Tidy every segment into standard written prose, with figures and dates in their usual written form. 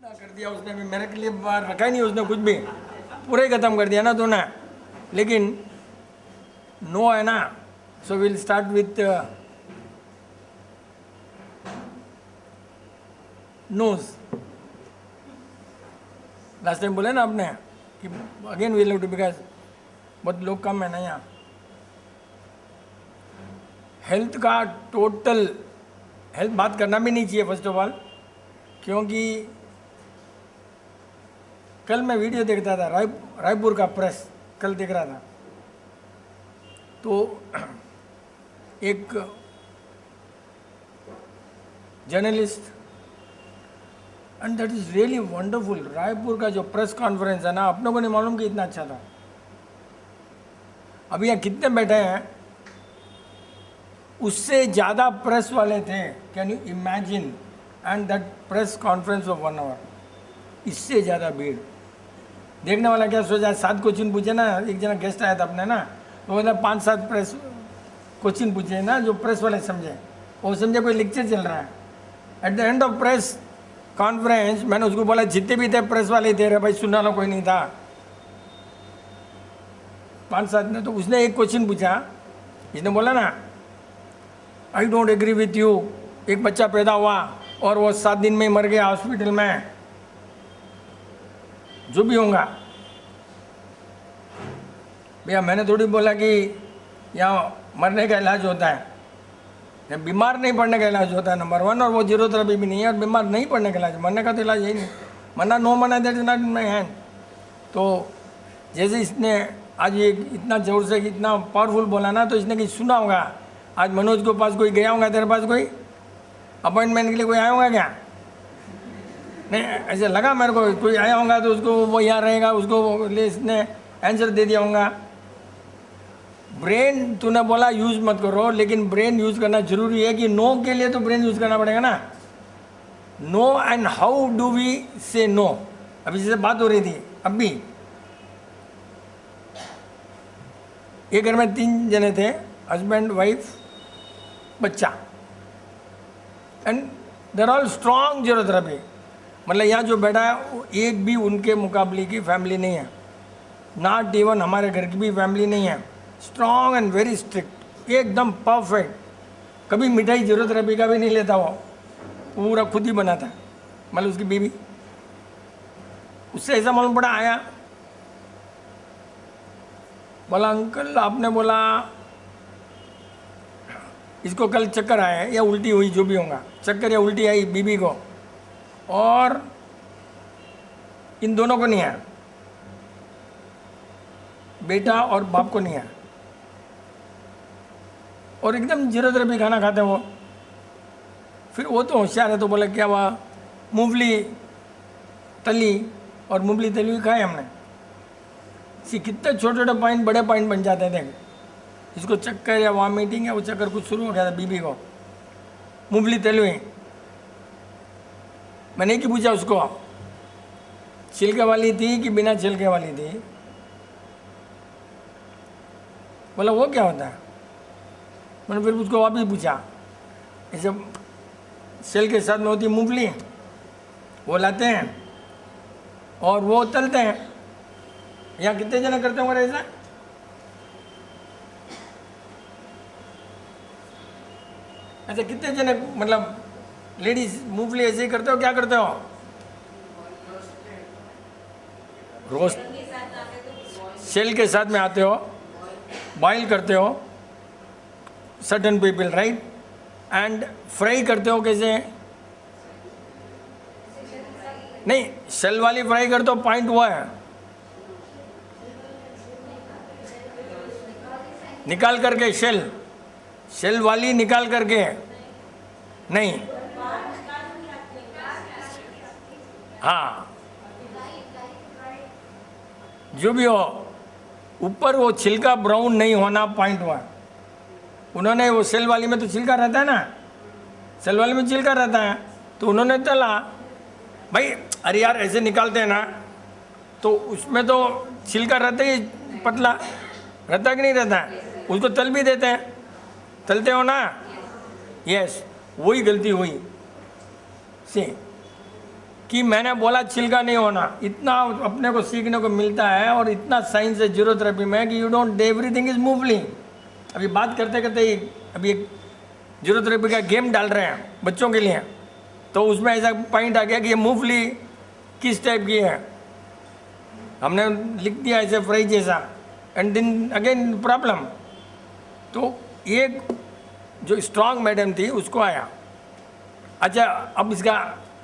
कर दिया उसने भी, मेरे के लिए बाहर रखा ही नहीं उसने कुछ भी, पूरा ही खत्म कर दिया ना तूने। लेकिन नो है ना, so will start with nose. Last time बोले ना आपने कि again we love to, because बहुत लोग कम है ना यहाँ। हेल्थ का टोटल हेल्थ बात करना भी नहीं चाहिए फर्स्ट ऑफ ऑल, क्योंकि कल मैं वीडियो देखता था रायपुर का प्रेस, कल देख रहा था, तो एक journalist, and that is really wonderful. Raipur का जो प्रेस कॉन्फ्रेंस है ना, अपनों को नहीं मालूम कि इतना अच्छा था। अभी यहाँ कितने बैठे हैं, उससे ज़्यादा प्रेस वाले थे, can you imagine. And that press conference of 1 hour, इससे ज़्यादा भीड़। देखने वाला क्या सोचा, 7 क्वेश्चन पूछे ना, एक जना गेस्ट आया था अपने ना, तो मतलब 5-7 प्रेस क्वेश्चन पूछे ना, जो प्रेस वाले समझे, वो समझे कोई लेक्चर चल रहा है। At the end of press conference मैंने उसको बोला, जितने भी थे प्रेस वाले थे रे भाई, सुनने वाला कोई नहीं था। 5-7 ने, तो उसने एक क्वेश्चन पूछा, इसने बोला ना, I don't agree with you, एक बच्चा पैदा हुआ और वो 7 दिन में मर गया हॉस्पिटल में, जो भी होगा। भैया मैंने थोड़ी बोला कि यहाँ मरने का इलाज होता है, बीमार नहीं पड़ने का इलाज होता है नंबर 1, और वो जीरोथेरेपी भी नहीं है, और बीमार नहीं पड़ने का इलाज, मरने का तो इलाज यही नहीं। मरना नो मरना that is not in my hand. तो जैसे इसने आज ये इतना जोर से इतना पावरफुल बोला ना, तो इसने कि सुना होगा, आज मनोज के पास कोई गया होगा, तेरे पास कोई अपॉइंटमेंट के लिए कोई आया होगा क्या? नहीं, ऐसे लगा मेरे को कोई आया होगा, तो उसको वो यहाँ रहेगा, उसको लिए इसने आंसर दे दिया होगा। ब्रेन तूने बोला यूज़ मत करो, लेकिन ब्रेन यूज़ करना जरूरी है कि नो के लिए तो ब्रेन यूज़ करना पड़ेगा ना। No, and how do we say no. अभी जैसे बात हो रही थी, अब भी एक घर में 3 जने थे, हस्बैंड, वाइफ, बच्चा, एंड देर ऑल स्ट्रॉन्ग जीरोथेरेपी। मतलब यहाँ जो बैठा है एक भी उनके मुकाबले की फैमिली नहीं है, नॉट इवन हमारे घर की भी फैमिली नहीं है। स्ट्रॉन्ग एंड वेरी स्ट्रिक्ट, एकदम परफेक्ट। कभी मिठाई जीरोथेरेपी का भी नहीं लेता वो, पूरा खुद ही बनाता है। मतलब उसकी बीवी, उससे ऐसा मालूम पड़ा, आया, बोला अंकल आपने बोला इसको कल चक्कर आया या उल्टी हुई, जो भी होगा, चक्कर या उल्टी आई बीबी को, और इन दोनों को नहीं आया, बेटा और बाप को नहीं आया, और एकदम जीरोथेरेपी खाना खाते वो। फिर वो तो होशियार है, तो बोले क्या हुआ, मूंगफली तली और मूंगफली तली हुई खाए हमने। सी कितने छोटे छोटे पॉइंट बड़े पॉइंट बन जाते थे। इसको चक्कर या वॉमिटिंग या वो चक्कर कुछ शुरू हो गया था बीबी को, मूंगफली तली हुई। मैंने कि पूछा उसको, छिलके वाली थी कि बिना छिलके वाली थी? बोला वो क्या होता है? मैंने फिर उसको वापस पूछा, ऐसे सेल के साथ में होती मूंगफली, वो लाते हैं और वो तलते हैं। यहाँ कितने जने करते होंगे ऐसा? अच्छा, कितने जने मतलब लेडीज मूंगफली ऐसे ही करते हो, क्या करते हो? रोस्ट सेल के साथ में आते हो, बॉईल करते हो, certain people, right, and fry करते हो। कैसे? नहीं, सेल वाली फ्राई करते हो, पॉइंट हुआ है, निकाल करके सेल वाली निकाल करके, नहीं, हाँ, जो भी हो, ऊपर वो छिलका ब्राउन नहीं होना पॉइंट हुआ। उन्होंने वो सेल वाली में तो छिलका रहता है ना, सेल वाली में छिलका रहता है, तो उन्होंने तला। भाई अरे यार ऐसे निकालते हैं ना, तो उसमें तो छिलका रहता ही, पतला रहता कि नहीं रहता है, उसको तल भी देते हैं, तलते हो ना। यस, वही गलती हुई। सी कि मैंने बोला छिलका नहीं होना, इतना अपने को सीखने को मिलता है और इतना साइंस है जीरोथेरेपी में कि यू डोंट एवरीथिंग इज मूवली। अभी बात करते करते ही अभी एक जीरोथेरेपी का गेम डाल रहे हैं बच्चों के लिए, तो उसमें ऐसा पॉइंट आ गया कि ये मूवली किस टाइप की है, हमने लिख दिया ऐसे फ्राई जैसा, एंड देन अगेन प्रॉब्लम। तो एक जो स्ट्रांग मैडम थी उसको आया, अच्छा अब इसका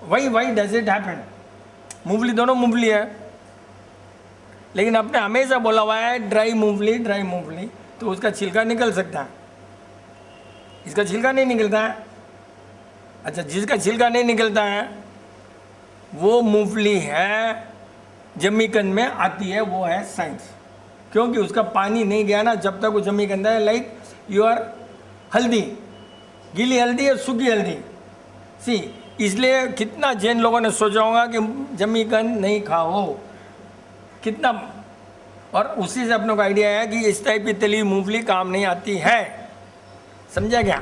वाई डज इट हैपन, मूवली दोनों मूवली है, लेकिन आपने हमेशा बोला हुआ है ड्राई मूवली, तो उसका छिलका निकल सकता है, इसका छिलका नहीं निकलता है। अच्छा जिसका छिलका नहीं निकलता है वो मूवली है, जमीकंद में आती है, वो है साइंस, क्योंकि उसका पानी नहीं गया ना जब तक वो जमीकंद है। लाइक योर हल्दी, गीली हल्दी और सूखी हल्दी सी, इसलिए कितना जैन लोगों ने सोचा होगा कि जमीकंद नहीं खाओ, कितना, और उसी से अपने को आइडिया है कि इस टाइप की तली मूंगफली काम नहीं आती है, समझा क्या?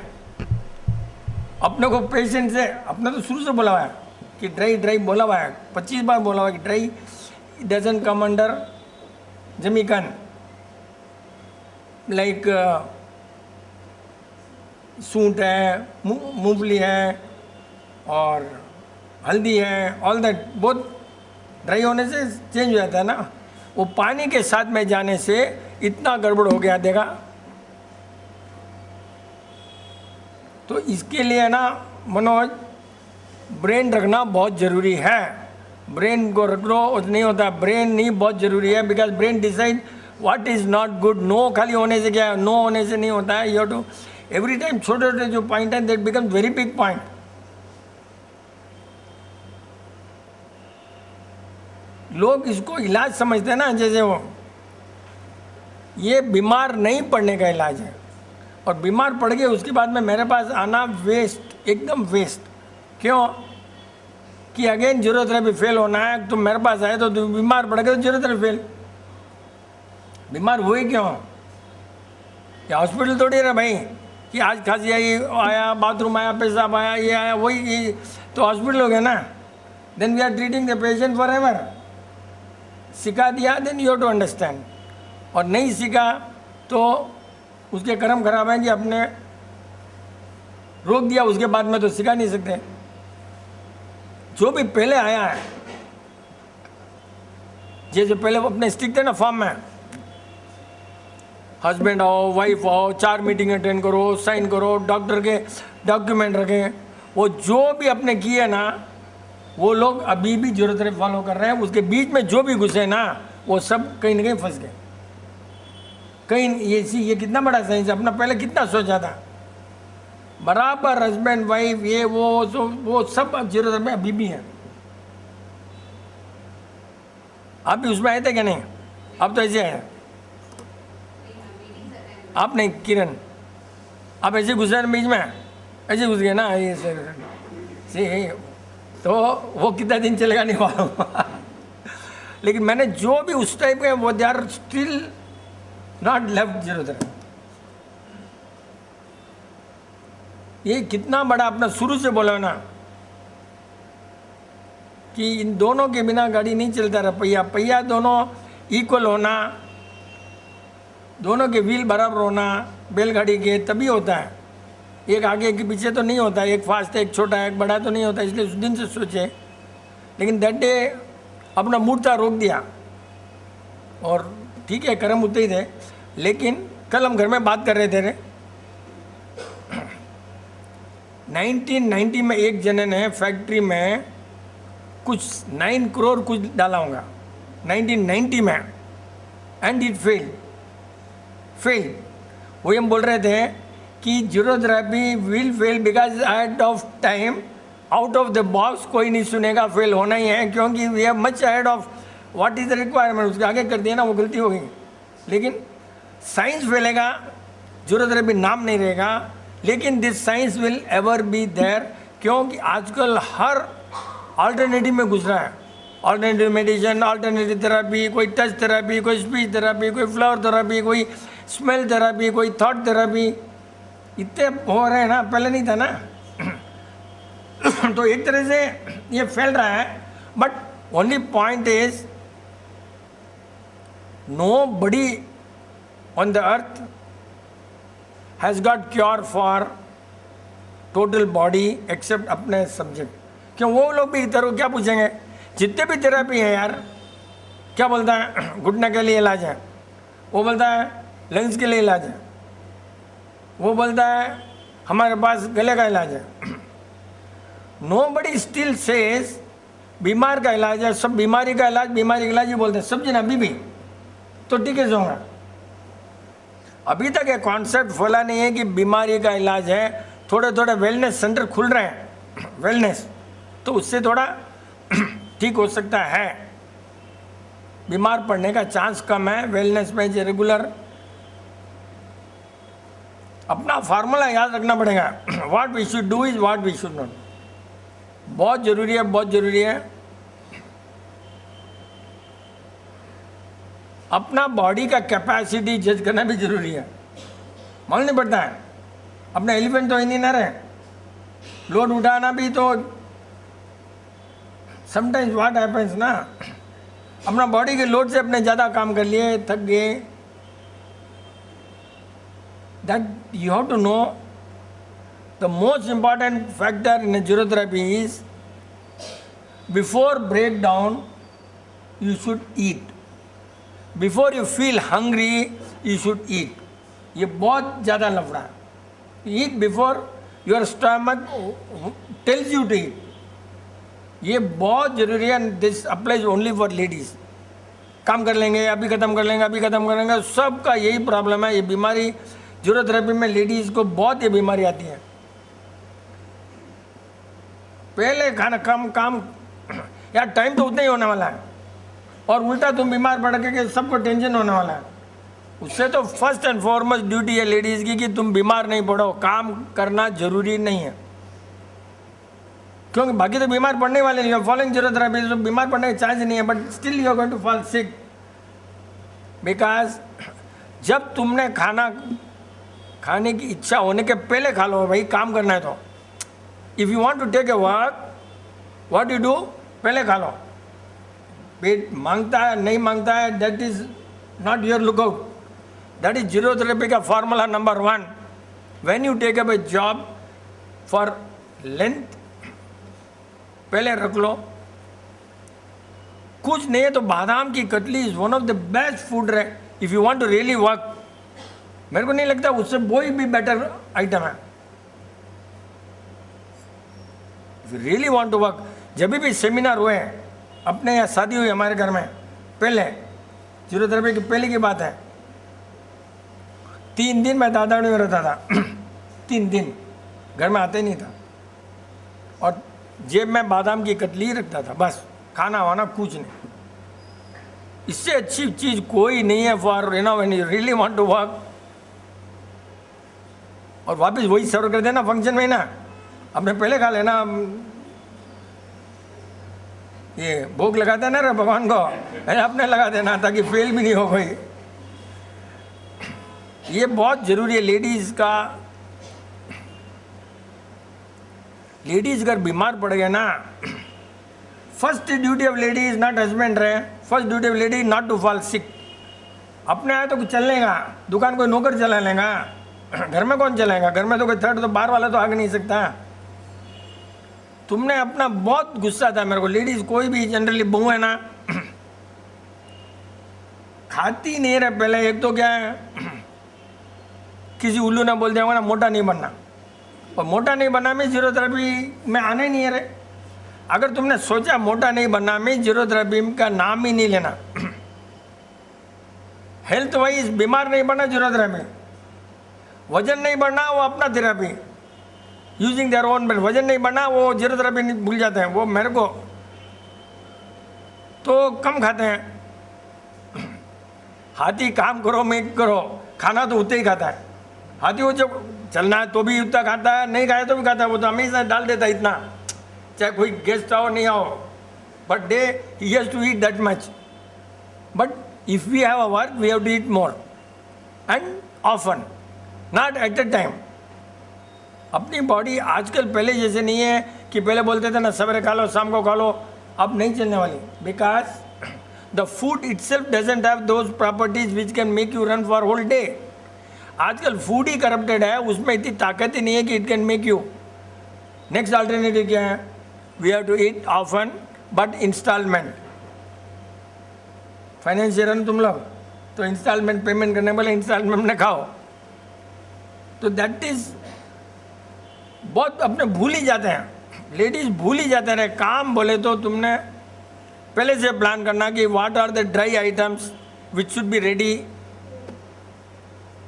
अपने को पेशेंट से, अपने तो शुरू से बोला हुआ है कि ड्राई बोला हुआ है, 25 बार बोला हुआ है कि ड्राई डजंट कम अंडर जमीकंद, लाइक सूंठ है, मूंगफली है और हल्दी है, ऑल दैट बहुत ड्राई होने से चेंज हो जाता है ना, वो पानी के साथ में जाने से इतना गड़बड़ हो गया देखा। तो इसके लिए ना मनोज ब्रेन रखना बहुत ज़रूरी है, ब्रेन को रख लो नहीं होता, ब्रेन नहीं बहुत ज़रूरी है, because brain decide what is not good. No खाली होने से क्या है, नो होने से नहीं होता है, यू टू एवरी टाइम छोटे छोटे जो पॉइंट है that become very big point. लोग इसको इलाज समझते हैं ना, जैसे वो ये बीमार नहीं पड़ने का इलाज है, और बीमार पड़ गए उसके बाद में मेरे पास आना वेस्ट, एकदम वेस्ट। क्यों? कि अगेन जीरोथेरेपी फेल होना है, तुम मेरे पास आए तो तुम बीमार पड़ गए तो जीरोथेरेपी फेल। बीमार हुए क्यों? या हॉस्पिटल थोड़ी रहा भाई कि आज खांसी आई, आया बाथरूम आया, पेशाब आया, ये आया, वही तो हॉस्पिटल हो गया ना। Then we are treating the patient forever. सिखा दिया देन यू टू अंडरस्टैंड, और नहीं सीखा तो उसके कर्म खराब हैं कि आपने रोक दिया, उसके बाद में तो सिखा नहीं सकते। जो भी पहले आया है, जैसे पहले वो अपने स्टिक थे ना फॉर्म में, हस्बैंड आओ, वाइफ आओ, 4 मीटिंग अटेंड करो, साइन करो, डॉक्टर के डॉक्यूमेंट रखें, वो जो भी अपने किए ना वो लोग अभी भी जीरोथेरेपी फॉलो कर रहे हैं। उसके बीच में जो भी घुसे ना वो सब कहीं ना कहीं फंस गए, कहीं ये कितना बड़ा साइंस है, अपना पहले कितना सोचा था, बराबर हस्बैंड वाइफ ये वो सब जीरोथेरेपी में अभी भी है। आप भी उसमें आए थे क्या? नहीं, अब तो ऐसे है आप नहीं, किरण आप ऐसे घुस रहे बीच में, ऐसे घुस गए ना ये से, तो वो कितना दिन चलेगा नहीं मालूम लेकिन मैंने जो भी उस टाइप के वो they are still not left zero therapy. ये कितना बड़ा अपना शुरू से बोला ना कि इन दोनों के बिना गाड़ी नहीं चलता रहा, पहिया दोनों इक्वल होना, दोनों के व्हील बराबर होना बैलगाड़ी के, तभी होता है। एक आगे एक पीछे तो नहीं होता, एक फास्ट है एक छोटा है एक बड़ा तो नहीं होता। इसलिए उस दिन से सोचे, लेकिन दैट डे अपना मूड था रोक दिया, और ठीक है कर्म उतने ही थे। लेकिन कल हम घर में बात कर रहे थे 1990 में एक जने ने फैक्ट्री में कुछ 9 करोड़ कुछ डाला होगा 1990 में, एंड इट फेल। वही हम बोल रहे थे कि zero therapy will fail because at of time, out of the box कोई नहीं सुनेगा, फेल होना ही है, क्योंकि we have much ahead of what is the requirement. उसके आगे कर दिया ना, वो गलती हो गई। लेकिन साइंस फैलेगा, जीरोथेरेपी नाम नहीं रहेगा, लेकिन this science will ever be there, क्योंकि आजकल हर अल्टरनेटिव में घुस रहा है। अल्टरनेटिव मेडिसिन, अल्टरनेटिव थेरेपी, कोई टच थेरेपी, कोई स्पीच थेरेपी, कोई फ्लावर थेरेपी, कोई स्मेल थेरेपी, कोई थॉट थेरेपी, इतने हो रहे हैं ना, पहले नहीं था ना तो एक तरह से ये फैल रहा है, But only point is, nobody on the earth has got cure for total body except अपने subject. क्यों वो लोग भी तेरे को क्या पूछेंगे, जितने भी थेरेपी है यार, क्या बोलता है घुटने के लिए इलाज है, वो बोलता है लंग्स के लिए इलाज है, वो बोलता है हमारे पास गले का इलाज है. Nobody still says बीमार का इलाज है, सब बीमारी का इलाज ही बोलते हैं सब जन. अभी भी तो ठीक है होगा, अभी तक ये कॉन्सेप्ट फैला नहीं है कि बीमारी का इलाज है. थोड़े थोड़े वेलनेस सेंटर खुल रहे हैं, वेलनेस, तो उससे थोड़ा ठीक हो सकता है. बीमार पड़ने का चांस कम है वेलनेस में. जो रेगुलर अपना फार्मूला याद रखना पड़ेगा. What we should do is what we should not. बहुत ज़रूरी है, बहुत ज़रूरी है. अपना बॉडी का कैपेसिटी जज करना भी ज़रूरी है. मालूम नहीं पड़ता है, अपना एलिफेंट तो ही नहीं ना रहे, लोड उठाना भी तो समटाइम्स व्हाट हैपेंस ना, अपना बॉडी के लोड से अपने ज़्यादा काम कर लिए, थक गए. That you have to know. The most important factor in a gyrotherapy is before breakdown you should eat. Before you feel hungry you should eat. ये बहुत ज़्यादा लफड़ा है. Eat before your stomach tells you to eat. ये बहुत ज़रूरी है. This applies only for ladies. काम कर लेंगे, अभी ख़त्म कर लेंगे, अभी ख़त्म कर लेंगे, सबका यही प्रॉब्लम है. ये बीमारी ज्यूरोथेरेपी में लेडीज़ को बहुत ये बीमारी आती है. पहले खाना कम काम यार, टाइम तो उतना ही होने वाला है, और उल्टा तुम बीमार पड़ के सबको टेंशन होने वाला है. उससे तो फर्स्ट एंड फॉरमोस्ट ड्यूटी है लेडीज़ की कि तुम बीमार नहीं पड़ो. काम करना जरूरी नहीं है, क्योंकि बाकी तो बीमार पड़ने वाले नहीं. फॉलोइंग ज्यूरोथेरेपी तो बीमार पड़ने का चांस नहीं है, but still you are going to fall sick. Because जब तुमने खाने की इच्छा होने के पहले खा लो, भाई काम करना है तो. If you want to take a walk, what you do? पहले खा लो. पेट मांगता है नहीं मांगता है, that is not your lookout. That is gyrotherapy का formula number 1. When you take up a job for length, पहले रख लो. कुछ नहीं है तो बादाम की katli is one of the best food है. If you want to really work, मेरे को नहीं लगता उससे कोई भी बेटर आइटम है. Really want to work. जब भी सेमिनार हुए अपने यहाँ, शादी हुई हमारे घर में, पहले ज्यूरोथेरेपी की पहले की बात है, 3 दिन मैं दादाजी में रहता था. 3 दिन घर में आते नहीं था, और जेब में बादाम की कतली रखता था, बस. खाना वाना कुछ नहीं. इससे अच्छी चीज़ कोई नहीं है for when you really want to work. और वापस वही सर्व कर देना फंक्शन में ना, अपने पहले खा लेना. ये भोग लगाते हैं ना रे भगवान को, अपने लगा देना ताकि फेल भी नहीं हो कोई. ये बहुत ज़रूरी है लेडीज़ का. लेडीज़ अगर बीमार पड़ गए ना, first duty of lady is not husband रहे. First duty of lady not to fall sick. अपने आए तो कुछ चल लेगा, दुकान कोई नौकर चला लेगा, घर में कौन चलाएगा? घर में तो कोई थर्ड तो बाहर वाला तो आगे नहीं सकता. तुमने अपना बहुत गुस्सा था मेरे को. लेडीज कोई भी जनरली बहू है ना, खाती नहीं रहे पहले. एक तो क्या है, किसी उल्लू ने बोल दिया होगा ना मोटा नहीं बनना, और मोटा नहीं बनना में ज्यूरोथेरेपी में आना ही नहीं है रे. अगर तुमने सोचा मोटा नहीं बनना में, ज्यूरोथेरेपी का नाम ही नहीं लेना. हेल्थ वाइज बीमार नहीं बनना ज्यूरोथेरेपी. वजन नहीं बढ़ना वो अपना थेरेपी, यूजिंग देयर ओन. वजन नहीं बढ़ना वो ज्यूरोथेरेपी भूल जाते हैं. वो मेरे को तो कम खाते हैं. हाथी काम करो मैं करो, खाना तो उतना ही खाता है. हाथी वो जब चलना है तो भी उतना खाता है, नहीं खाए तो भी खाता है. वो तो हमेशा डाल देता है इतना, चाहे कोई गेस्ट आओ नहीं आओ, but they he has to eat that much. But if we have a work we have to eat more and often, not at a time. अपनी बॉडी आजकल पहले जैसे नहीं है कि पहले बोलते थे ना सवेरे खा लो शाम को खा लो. अब नहीं चलने वाली, because the food itself doesn't have those properties which can make you run for whole day. आजकल फूड ही करप्टेड है, उसमें इतनी ताकत ही नहीं है कि it can make you. Next alternative क्या है? We have to eat often but instalment. Financier तुम लोग तो इंस्टॉलमेंट पेमेंट करने वाले इंस्टॉलमेंट में खाओ। तो दैट इज बहुत अपने भूल ही जाते हैं, लेडीज भूल ही जाते रहे। काम बोले तो तुमने पहले से प्लान करना कि what are the dry items which should be ready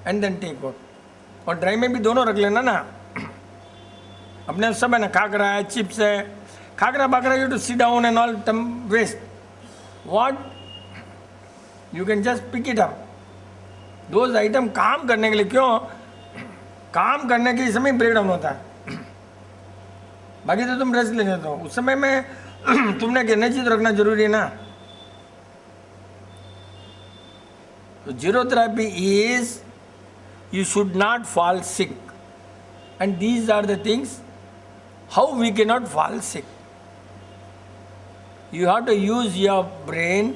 and then take work. और ड्राई में भी दोनों रख लेना ना, अपने सब है ना, खाकरा है, चिप्स है, खाकरा बाकरा, you to sit down and all time waste, what you can just pick it up those item. काम करने के लिए, क्यों काम करने के समय ब्रेक डाउन होता है, बाकी तो तुम रेस्ट ले लेते हो। उस समय में तुमने एनर्जी तो रखना जरूरी है ना। तो zero therapy is you should not fall sick, and these are the things how we cannot fall sick. You have to use your brain,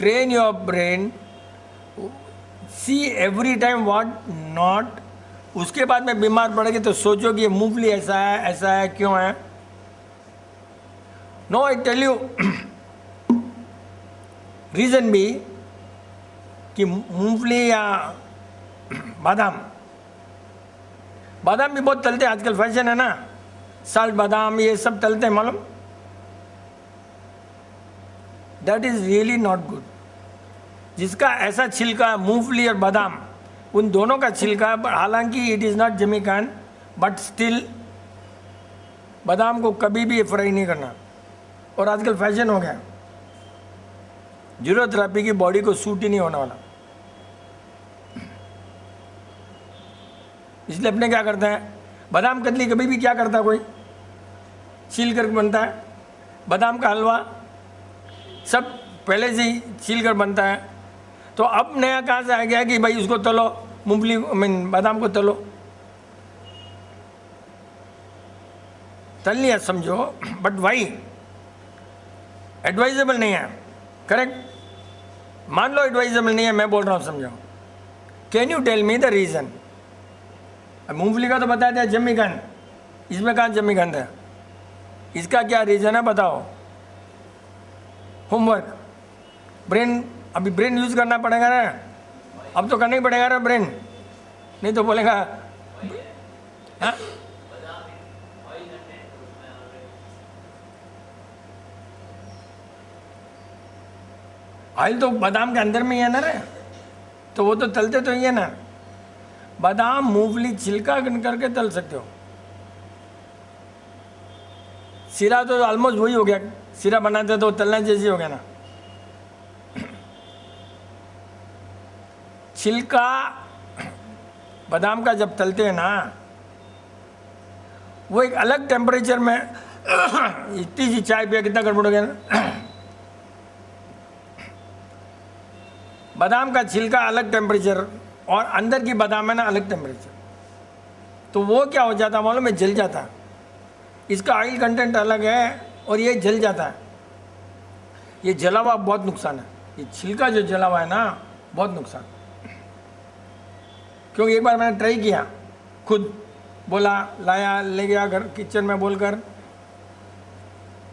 train your brain, see every time what not. उसके बाद में बीमार पड़ेगी तो सोचो कि ये मूंगफली ऐसा है क्यों है। No, I tell you reason भी कि मूंगफली या बादाम भी बहुत तलते हैं आजकल, फैशन है ना, साल्ट बादाम ये सब तलते हैं, मालूम? That is really not good. जिसका ऐसा छिलका, मूंगफली और बादाम, उन दोनों का छिलका, हालांकि इट इज नॉट जमीकान, बट स्टिल बादाम को कभी भी फ्राई नहीं करना। और आजकल फैशन हो गया, जीरो थेरेपी की बॉडी को सूट ही नहीं होने वाला। इसलिए अपने क्या करते हैं, बादाम कतली कभी भी क्या करता है, कोई छील कर बनता है, बादाम का हलवा सब पहले से ही छील कर बनता है। तो अब नया कहाँ से आ गया कि भाई उसको तलो, मूंगफली बादाम को तलो, तल लिया समझो, बट वाई एडवाइजेबल नहीं है। करेक्ट, मान लो एडवाइजेबल नहीं है, मैं बोल रहा हूँ समझो। Can you tell me the reason? मूंगफली का तो बता दिया जमीगंध, इसमें कहाँ जमीगंध है, इसका क्या रीज़न है बताओ? होमवर्क, ब्रेन, अभी ब्रेन यूज़ करना पड़ेगा ना, अब तो करना ही पड़ेगा ना ब्रेन, नहीं तो बोलेगा हाँ? ऑयल तो बादाम के अंदर में ही है ना रे, तो वो तो तलते तो ही है ना। बादाम मूंगफली छिलका करके तल सकते हो। सिरा तो ऑलमोस्ट वही हो गया, सिरा बनाते तो तलना जैसी हो गया ना। छिलका बादाम का जब तलते हैं ना, वो एक अलग टेम्परेचर में इतनी सी चाय पिया कितना गड़बड़ हो गया ना। बादाम का छिलका अलग टेम्परेचर और अंदर की बादाम है ना अलग टेम्परेचर, तो वो क्या हो जाता मालूम है, जल जाता। इसका ऑयल कंटेंट अलग है और ये जल जाता है। ये जला हुआ बहुत नुकसान है, ये छिलका जो जला हुआ है ना बहुत नुकसान। क्योंकि एक बार मैंने ट्राई किया, खुद बोला, लाया, ले गया घर किचन में बोलकर,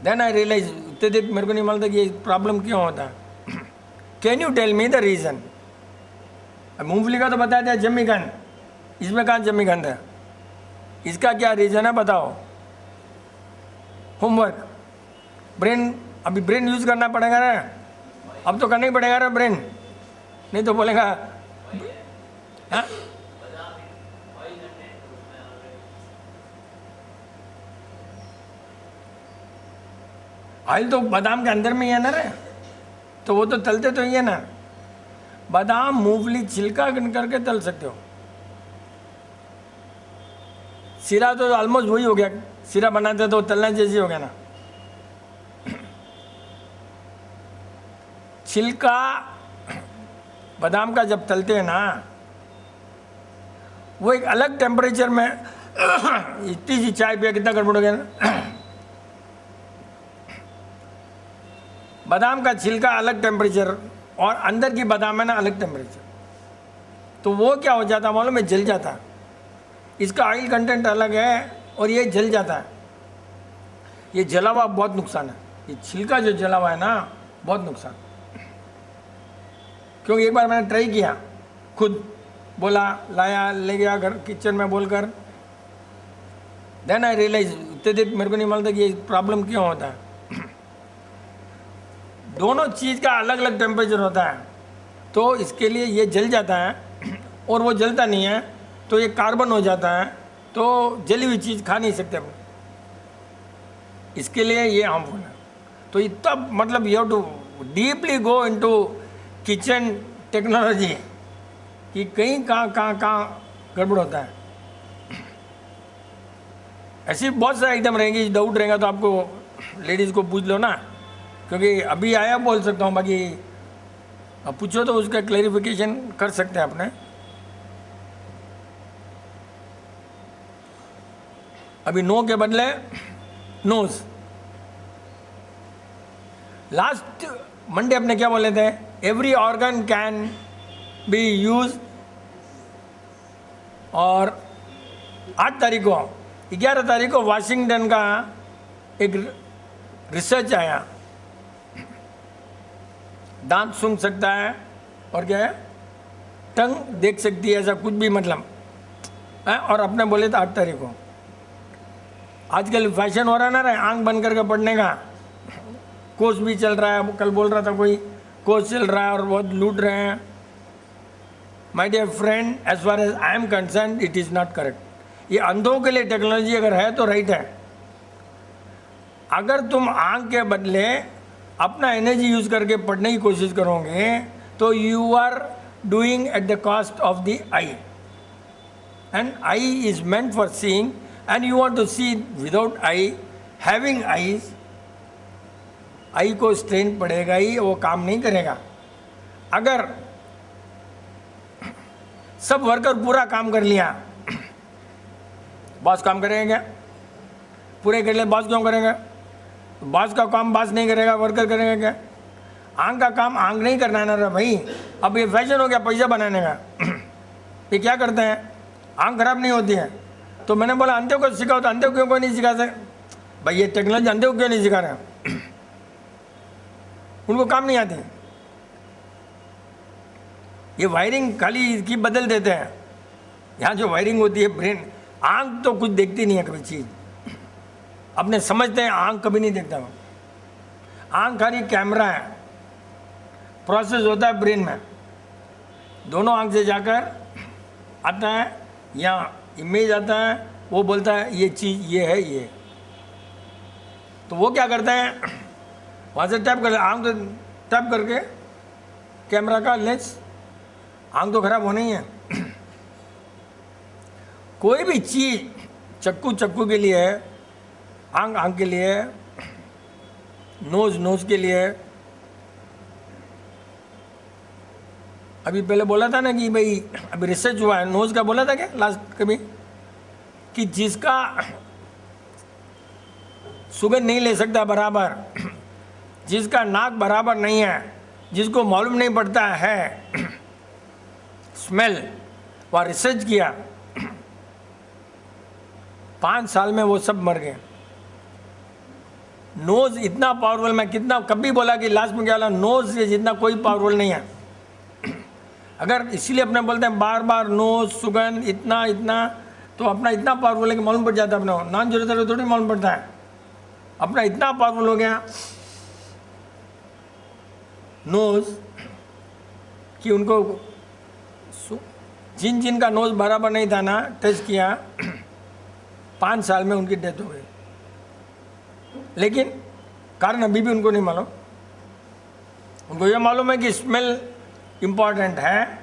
देन आई रियलाइज, इतने देर मेरे को नहीं मालूम था कि ये प्रॉब्लम क्यों होता है। Can you tell me the reason? मूंगफली का तो बता दिया जमीगंध, इसमें कहाँ जमीगंध है, इसका क्या रीज़न है बताओ? होमवर्क, ब्रेन, अभी ब्रेन यूज़ करना पड़ेगा ना, अब तो करना ही पड़ेगा ना ब्रेन, नहीं तो बोलेगा हाँ? ऑयल तो बादाम के अंदर में ही है ना रे, तो वो तो तलते तो ही है ना। बादाम मूंगफली छिलका करके तल सकते हो। सिरा तो ऑलमोस्ट वही हो गया, सिरा बनाते तो तलना जैसी हो गया ना। छिलका बादाम का जब तलते हैं ना, वो एक अलग टेम्परेचर में इतनी सी चाय पिया कितना गड़बड़ हो गया ना। बादाम का छिलका अलग टेम्परेचर और अंदर की बादाम है ना अलग टेम्परेचर, तो वो क्या हो जाता मालूम है, जल जाता है। इसका ऑयल कंटेंट अलग है और ये जल जाता है। ये जला हुआ बहुत नुकसान है, ये छिलका जो जला हुआ है ना बहुत नुकसान। क्योंकि एक बार मैंने ट्राई किया, खुद बोला, लाया, ले गया घर किचन में बोलकर, देन आई रियलाइज, उतने देर मेरे को नहीं मालूम था कि ये प्रॉब्लम क्यों होता है। दोनों चीज़ का अलग अलग टेम्परेचर होता है, तो इसके लिए ये जल जाता है और वो जलता नहीं है तो ये कार्बन हो जाता है, तो जली हुई चीज़ खा नहीं सकते हम, इसके लिए ये हार्मफुल है। तो इतना मतलब you have to deeply go into kitchen technology कि कहीं कहाँ गड़बड़ होता है। ऐसी बहुत सारे आइटम रहेंगे, डाउट रहेगा तो आपको लेडीज़ को पूछ लो ना, क्योंकि अभी आया बोल सकता हूँ, बाकी अब पूछो तो उसका क्लैरिफिकेशन कर सकते हैं अपने। अभी नो के बदले नोज। लास्ट मंडे अपने क्या बोले थे, every organ can be use, और 8 तारीख को 11 तारीख को वाशिंगटन का एक रिसर्च आया, दांत सूंघ सकता है और क्या है, टंग देख सकती है, ऐसा कुछ भी मतलब है। और अपने बोले तो 8 तारीख को। आजकल फैशन हो रहा है ना आंख बंद करके पढ़ने का, कोर्स भी चल रहा है। कल बोल रहा था कोई कोर्स चल रहा है और बहुत लूट रहे हैं। My dear friend, as far as I am concern it is not correct. ये अंधों के लिए टेक्नोलॉजी अगर है तो राइट है। अगर तुम आंख के बदले अपना एनर्जी यूज करके पढ़ने की कोशिश करोगे तो you are doing at the cost of the eye, and eye is meant for seeing, and you want to see without eye, having eyes. Eye को स्ट्रेन पड़ेगा ही, वो काम नहीं करेगा। अगर सब वर्कर पूरा काम कर लिया, बॉस काम करेगा क्या? पूरे कर लिया, बॉस क्यों करेगा? बॉस का काम बॉस नहीं करेगा, वर्कर करेगा क्या? आंख का काम आंख नहीं करना है ना रे भाई। अब ये फैशन हो गया पैसा बनाने का। ये क्या करते हैं, आंख खराब नहीं होती है। तो मैंने बोला अंधे को सिखाओ, तो अंधे क्यों कोई नहीं सिखा सकते भाई? ये टेक्नोलॉजी अंधे को क्यों नहीं सिखा रहे? उनको काम नहीं आती। ये वायरिंग खाली इसकी बदल देते हैं। यहाँ जो वायरिंग होती है ब्रेन, आंख तो कुछ देखती नहीं है कभी चीज़। अपने समझते हैं, आंख कभी नहीं देखता वो। आंख खाली कैमरा है, प्रोसेस होता है ब्रेन में, दोनों आंख से जाकर आता है, यहाँ इमेज आता है, वो बोलता है ये चीज़ ये है ये। तो वो क्या करते हैं, वहाँ से टैप कर, आंख तो टैप करके कैमरा का लेंस, आंख तो खराब होनी है। कोई भी चीज़, चक्कू चक्कू के लिए, आंख आंख के लिए, नोज नोज के लिए। अभी पहले बोला था ना कि भाई अभी रिसर्च हुआ है, नोज का बोला था क्या लास्ट कभी, कि जिसका सुगंध नहीं ले सकता बराबर, जिसका नाक बराबर नहीं है, जिसको मालूम नहीं पड़ता है स्मेल, वह रिसर्च किया, 5 साल में वो सब मर गए। नोज इतना पावरफुल, मैं कितना कभी बोला कि लास्ट में क्या बोला, नोज से जितना कोई पावरफुल नहीं है। अगर इसीलिए अपने बोलते हैं बार बार नोज, सुगंध, इतना इतना, तो अपना इतना पावरफुल है कि मालूम पड़ जाता है। अपना नॉन जरूरत थोड़ी मालूम पड़ता है, अपना इतना पावरफुल हो गया नोज कि उनको जिन जिन का नोज बराबर नहीं था ना, टेस्ट किया, 5 साल में उनकी डेथ हो गई। लेकिन कारण अभी भी उनको नहीं मालूम। उनको ये मालूम है कि स्मेल इम्पॉर्टेंट है,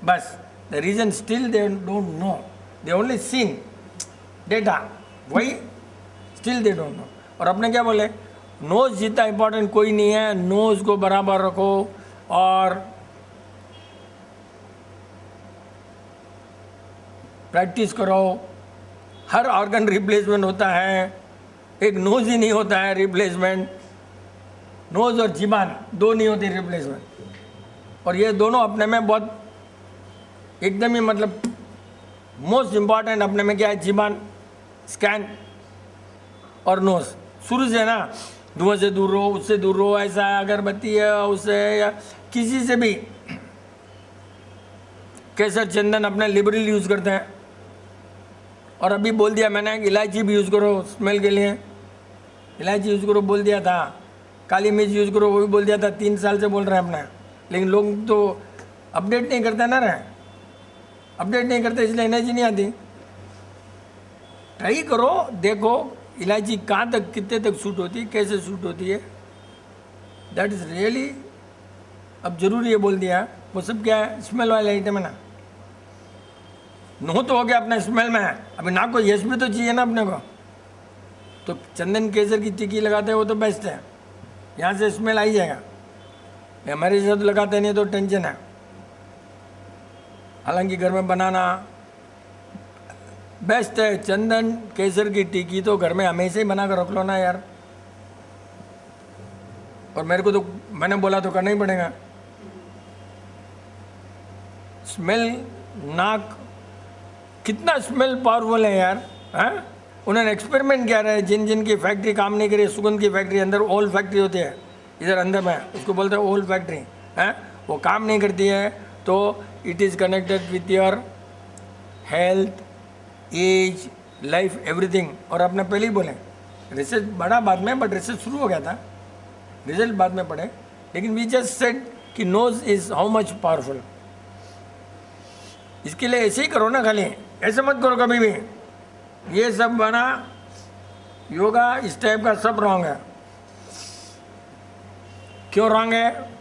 बस। The reason still they don't know, they only seen data, वही स्टिल दे डोंट नो। और अपने क्या बोले, नोज जितना इम्पोर्टेंट कोई नहीं है, नोज को बराबर रखो और प्रैक्टिस करो। हर ऑर्गन रिप्लेसमेंट होता है, एक नोज ही नहीं होता है रिप्लेसमेंट। नोज और जीबान दो नहीं होती रिप्लेसमेंट, और ये दोनों अपने में बहुत एकदम ही मतलब मोस्ट इम्पॉर्टेंट अपने में क्या है, जीबान, स्कैन और नोज। शुरू से ना धुआं से दूर रहो, उससे दूर रहो, ऐसा है, अगरबत्ती है उससे या किसी से भी। केसर चंदन अपने लिबरल यूज़ करते हैं, और अभी बोल दिया मैंने इलायची भी यूज़ करो स्मेल के लिए, इलायची यूज़ करो बोल दिया था, काली मिर्च यूज़ करो वो भी बोल दिया था, 3 साल से बोल रहे हैं अपने, लेकिन लोग तो अपडेट नहीं करते ना रहे, अपडेट नहीं करते इसलिए एनर्जी नहीं आती। ट्राई करो, देखो इलायची कहाँ तक कितने तक सूट होती है, कैसे सूट होती है, दैट इज़ रियली। अब जरूरी है बोल दिया, वो सब क्या है, स्मेल वाले आइटम है ना। नो तो हो गया अपना स्मेल में, अभी नाक को यश भी तो चाहिए ना अपने को, तो चंदन केसर की टिक्की लगाते हैं वो तो बेस्ट है, यहाँ से स्मेल आ ही जाएगा। हमारे साथ लगाते नहीं तो टेंशन है। हालांकि घर में बनाना बेस्ट है, चंदन केसर की टिक्की तो घर में हमेशा ही बना कर रख लो ना यार। और मेरे को तो मैंने बोला तो करना ही पड़ेगा। स्मेल, नाक कितना स्मेल पावरफुल है यार, हैं? उन्होंने एक्सपेरिमेंट किया है, जिन जिन की फैक्ट्री काम नहीं करी, सुगंध की फैक्ट्री अंदर ओल फैक्ट्री होती है इधर अंदर में, उसको बोलते हैं ओल फैक्ट्री, हैं? वो काम नहीं करती है तो it is connected with your health, age, life, everything. और आपने पहले ही बोले रिसर्च बढ़ा बाद में, बट रिसर्च शुरू हो गया था, रिजल्ट बाद में पढ़े, लेकिन वी जस्ट सेड कि nose is how much powerful. इसके लिए ऐसे ही करो ना, खाली ऐसे मत करो कभी भी। ये सब बना योगा इस टाइप का सब रॉन्ग है। क्यों रॉन्ग है?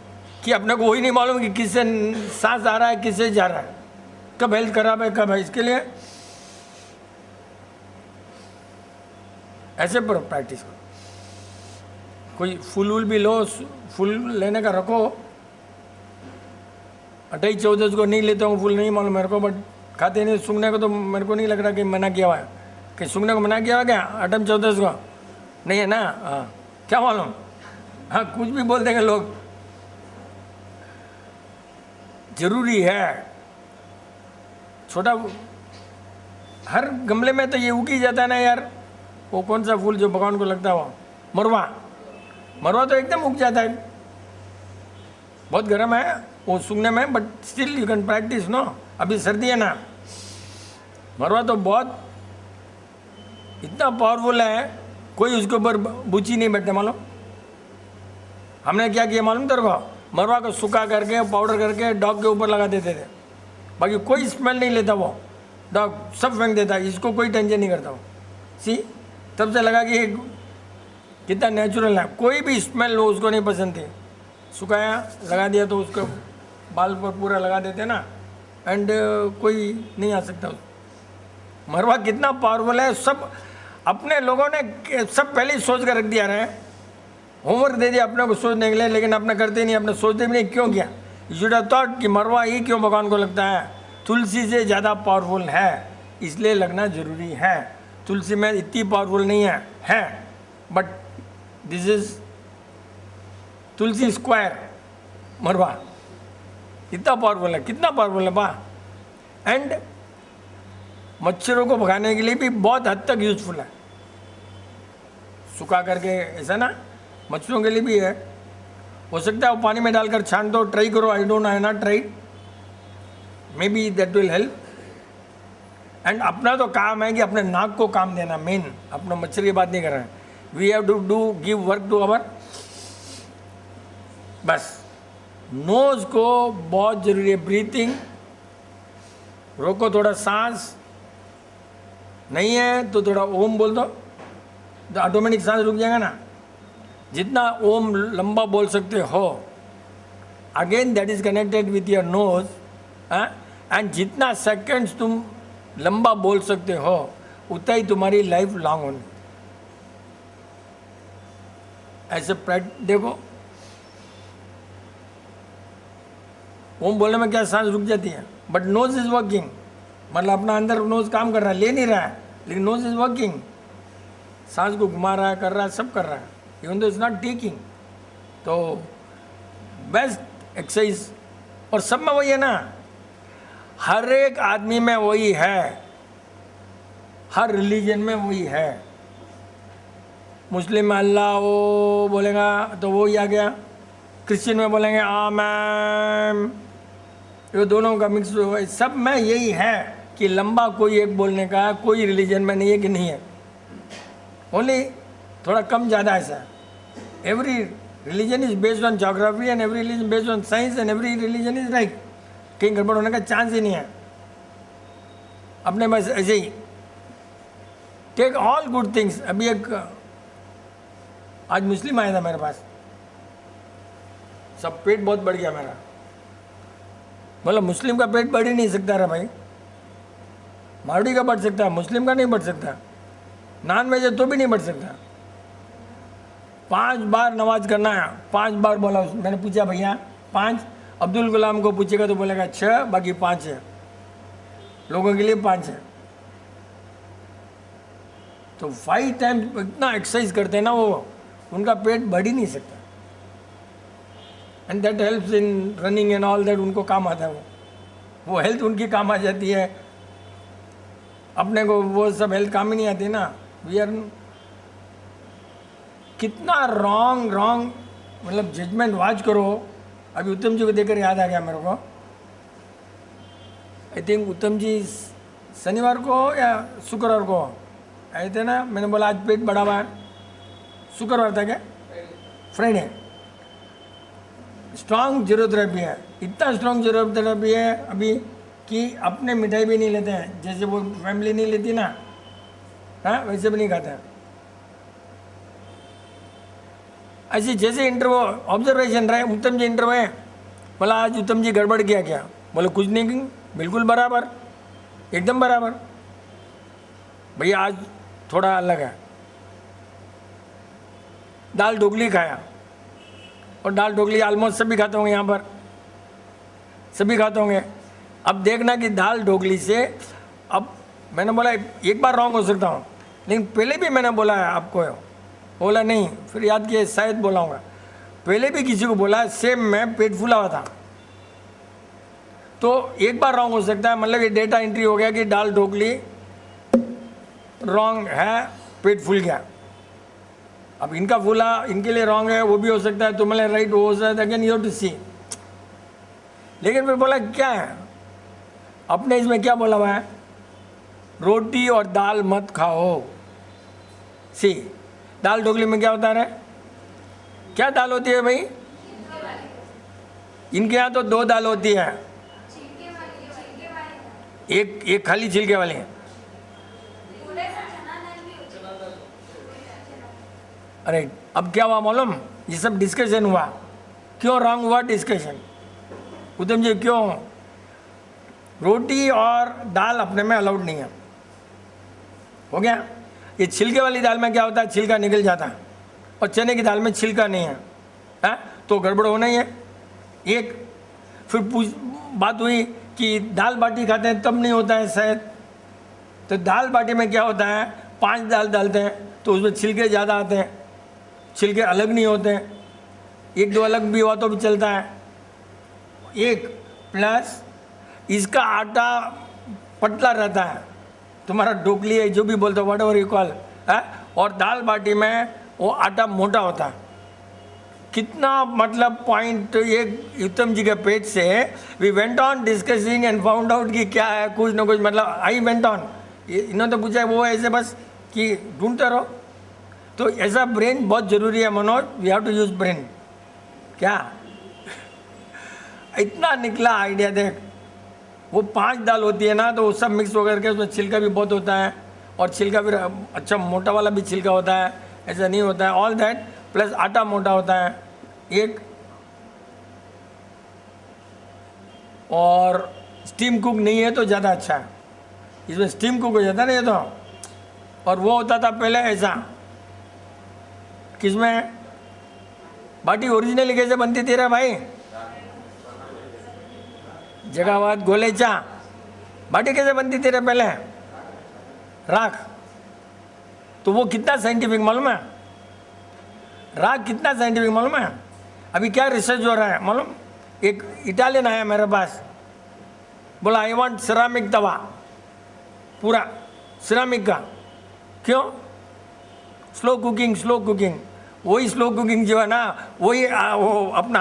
कि अपने को वही नहीं मालूम कि किससे सांस आ रहा है, किससे जा रहा है, कब हेल्थ खराब है, कब है। इसके लिए ऐसे पर प्रैक्टिस करो। कोई फूल वूल भी लो, फूल लेने का रखो, 28-14 को नहीं लेता हूँ फूल, नहीं मालूम मेरे को, बट खाते नहीं। सूंघने को तो मेरे को नहीं लग रहा कि मना किया हुआ है, कि सूंघने को मना किया हुआ क्या 28-14 को नहीं है ना। हाँ क्या मालूम, हाँ कुछ भी बोल देंगे लोग। जरूरी है छोटा, हर गमले में तो ये उग ही जाता है ना यार। वो कौन सा फूल जो भगवान को लगता है, वो मरवा, मरवा तो एकदम उग जाता है, बहुत गर्म है वो सूंघने में, but still you can practise no. अभी सर्दी है ना, मरवा तो बहुत इतना पावरफुल है, कोई उसके ऊपर बूची नहीं बैठते मालूम। हमने क्या किया मालूम तेरे को, मरवा को सूखा करके पाउडर करके डॉग के ऊपर लगा देते थे, बाकी कोई स्मेल नहीं लेता वो डॉग, सब फेंक देता, इसको कोई टेंशन नहीं करता वो। सी तब से लगा कि कितना नेचुरल है, कोई भी स्मेल वो उसको नहीं पसंद थी। सुखाया लगा दिया तो उसको बाल पर पूरा लगा देते ना, एंड कोई नहीं आ सकता। मरवा कितना पावरफुल है, सब अपने लोगों ने सब पहले ही सोच कर रख दिया रहे, होमवर्क दे दिया अपने को सोचने के लिए, लेकिन अपने करते नहीं, अपने सोचते भी नहीं। क्यों किया? यू शुड हैव थॉट कि मरवा ही क्यों भगवान को लगता है, तुलसी से ज़्यादा पावरफुल है, इसलिए लगना जरूरी है। तुलसी में इतनी पावरफुल नहीं है but this is Tulsi square, मरवा इतना पावरफुल है, कितना पावरफुल है बा। एंड मच्छरों को भगाने के लिए भी बहुत हद तक यूजफुल है, सुखा करके ऐसा ना, मच्छरों के लिए भी है। हो सकता है वो पानी में डालकर छान दो, ट्राई करो, I don't know, I not try, may be that will help. And अपना तो काम है कि अपने नाक को काम देना, मेन, अपना मच्छर की बात नहीं कर रहे हैं। We have to do give work to our, बस नोज को बहुत जरूरी है। ब्रीथिंग रोको, थोड़ा सांस नहीं है तो थोड़ा ओम बोल दो, तो ऑटोमेटिक सांस रुक जाएगा ना। जितना ओम लंबा बोल सकते हो, again that is connected with your nose, and जितना सेकंड्स तुम लंबा बोल सकते हो उतना ही तुम्हारी लाइफ लॉन्ग होनी। ऐसे देखो, ओम बोलने में क्या सांस रुक जाती है, बट नोज इज वर्किंग, मतलब अपना अंदर नोज काम कर रहा है, ले नहीं रहा है, लेकिन नोज इज वर्किंग, सांस को घुमा रहा है, कर रहा है, सब कर रहा है, even though is not taking. तो बेस्ट एक्सरसाइज, और सब में वही है ना, हर एक आदमी में वही है, हर रिलीजन में वही है। मुस्लिम में अल्लाह वो बोलेगा तो वो ही आ गया, क्रिश्चियन में बोलेंगे आमेन, ये दोनों का मिक्स हुआ है। सब में यही है कि लंबा कोई एक बोलने का कोई रिलीजन में नहीं है कि नहीं है, ओनली थोड़ा कम ज़्यादा ऐसा है। Every religion is based on geography and every religion based on science and every religion is right, कहीं गड़बड़ होने का चांस ही नहीं है। अपने बस ऐसे ही टेक ऑल गुड थिंग्स। अभी एक आज मुस्लिम आया था मेरे पास, सब पेट बहुत बढ़ गया मेरा, मतलब मुस्लिम का पेट बढ़ ही नहीं सकता रहा भाई, मारवाड़ी का बढ़ सकता है, मुस्लिम का नहीं बढ़ सकता, नॉन वेज है तो भी नहीं बढ़ सकता। 5 बार नमाज करना है, 5 बार बोला। मैंने पूछा भैया 5, अब्दुल गुलाम को पूछेगा तो बोलेगा 6, बाकी 5 है, लोगों के लिए 5 है। तो 5 टाइम्स इतना एक्सरसाइज करते हैं ना वो, उनका पेट बढ़ ही नहीं सकता। And that helps in running and all that, उनको काम आता है वो हेल्थ उनकी काम आ जाती है। अपने को वो सब हेल्थ काम ही नहीं आती ना। वी आर कितना रॉन्ग मतलब जजमेंट वाच करो। अभी उत्तम जी को देखकर याद आ गया मेरे को, आई थिंक उत्तम जी शनिवार को या शुक्रवार को आए थे ना, मैंने बोला आज पेट बढ़ा हुआ है, शुक्रवार था क्या, फ्राइडे। स्ट्रॉन्ग जीरोथेरेपी है, इतना स्ट्रॉन्ग जीरोथेरेपी है अभी कि अपने मिठाई भी नहीं लेते हैं, जैसे वो फैमिली नहीं लेती ना, हाँ वैसे भी नहीं खाते हैं। ऐसे जैसे इंटरव्यू ऑब्जर्वेशन रहे, उत्तम जी इंटरव्यू है, बोला आज उत्तम जी गड़बड़ किया क्या, बोले कुछ नहीं, बिल्कुल बराबर, एकदम बराबर। भैया आज थोड़ा अलग है, दाल ढोकली खाया, और दाल ढोकली ऑलमोस्ट सभी खाते होंगे यहाँ पर, सभी खाते होंगे। अब देखना कि दाल ढोकली से, अब मैंने बोला एक बार रॉन्ग हो सकता हूँ, लेकिन पहले भी मैंने बोला है आपको, बोला नहीं, फिर याद किया शायद बोलाऊँगा, पहले भी किसी को बोला सेम में पेट फूला हुआ था। तो एक बार रॉन्ग हो सकता है, मतलब ये डेटा एंट्री हो गया कि दाल ढोकली रॉन्ग है, पेट फूल गया। अब इनका फूला इनके लिए रॉन्ग है, वो भी हो सकता है, तुम्हारे राइट हो सकता है, अगेन यू हैव टू सी। लेकिन फिर बोला क्या है, अपने इसमें क्या बोला हुआ है, रोटी और दाल मत खाओ। सी दाल ढोकली में क्या होता है, क्या दाल होती है भाई, इनके यहाँ तो 2 दाल होती है, एक खाली छिलके वाली है। अरे अब क्या हुआ मालूम, ये सब डिस्कशन हुआ, क्यों रॉन्ग हुआ डिस्कशन, उत्तम जी क्यों, रोटी और दाल अपने में अलाउड नहीं है, हो गया। ये छिलके वाली दाल में क्या होता है, छिलका निकल जाता है, और चने की दाल में छिलका नहीं है, तो गड़बड़ होना ही है। एक फिर बात हुई कि दाल बाटी खाते हैं तब नहीं होता है शायद, तो दाल बाटी में क्या होता है, 5 दाल डालते हैं तो उसमें छिलके ज़्यादा आते हैं, छिलके अलग नहीं होते हैं, 1-2 अलग भी हुआ तो भी चलता है। एक प्लस इसका आटा पतला रहता है, तुम्हारा ढोकली है जो भी बोलते हो, व्हाटएवर यू कॉल, और दाल बाटी में वो आटा मोटा होता है। कितना मतलब पॉइंट, एक उत्तम जी के पेट से we went on discussing and found out कि क्या है, कुछ ना कुछ, मतलब आई वेंट ऑन, इन्होंने तो पूछा वो ऐसे बस कि ढूंढते रहो। तो ऐसा ब्रेन बहुत ज़रूरी है Manoj, we have to use brain. क्या इतना निकला आइडिया, देख वो 5 दाल होती है ना, तो वो सब मिक्स होकर के उसमें छिलका भी बहुत होता है, और छिलका भी अच्छा मोटा वाला भी छिलका होता है, ऐसा नहीं होता है, ऑल दैट प्लस आटा मोटा होता है एक, और स्टीम कुक नहीं है तो ज़्यादा अच्छा है, इसमें स्टीम कुक हो जाता है ना ये तो। और वो होता था पहले ऐसा, किसमें बाटी ओरिजिनली कैसे बनती थी रे भाई, जगावाद गोलेचा, बाटी कैसे बनती थी रे पहले, राख। तो वो कितना साइंटिफिक मालूम है, राख कितना साइंटिफिक मालूम है, अभी क्या रिसर्च हो रहा है मालूम, एक इटालियन आया मेरे पास, बोला आई वांट सिरामिक तवा, पूरा सिरामिक का। क्यों? Slow cooking, slow cooking. वही स्लो कुकिंग जो है ना, वही वो अपना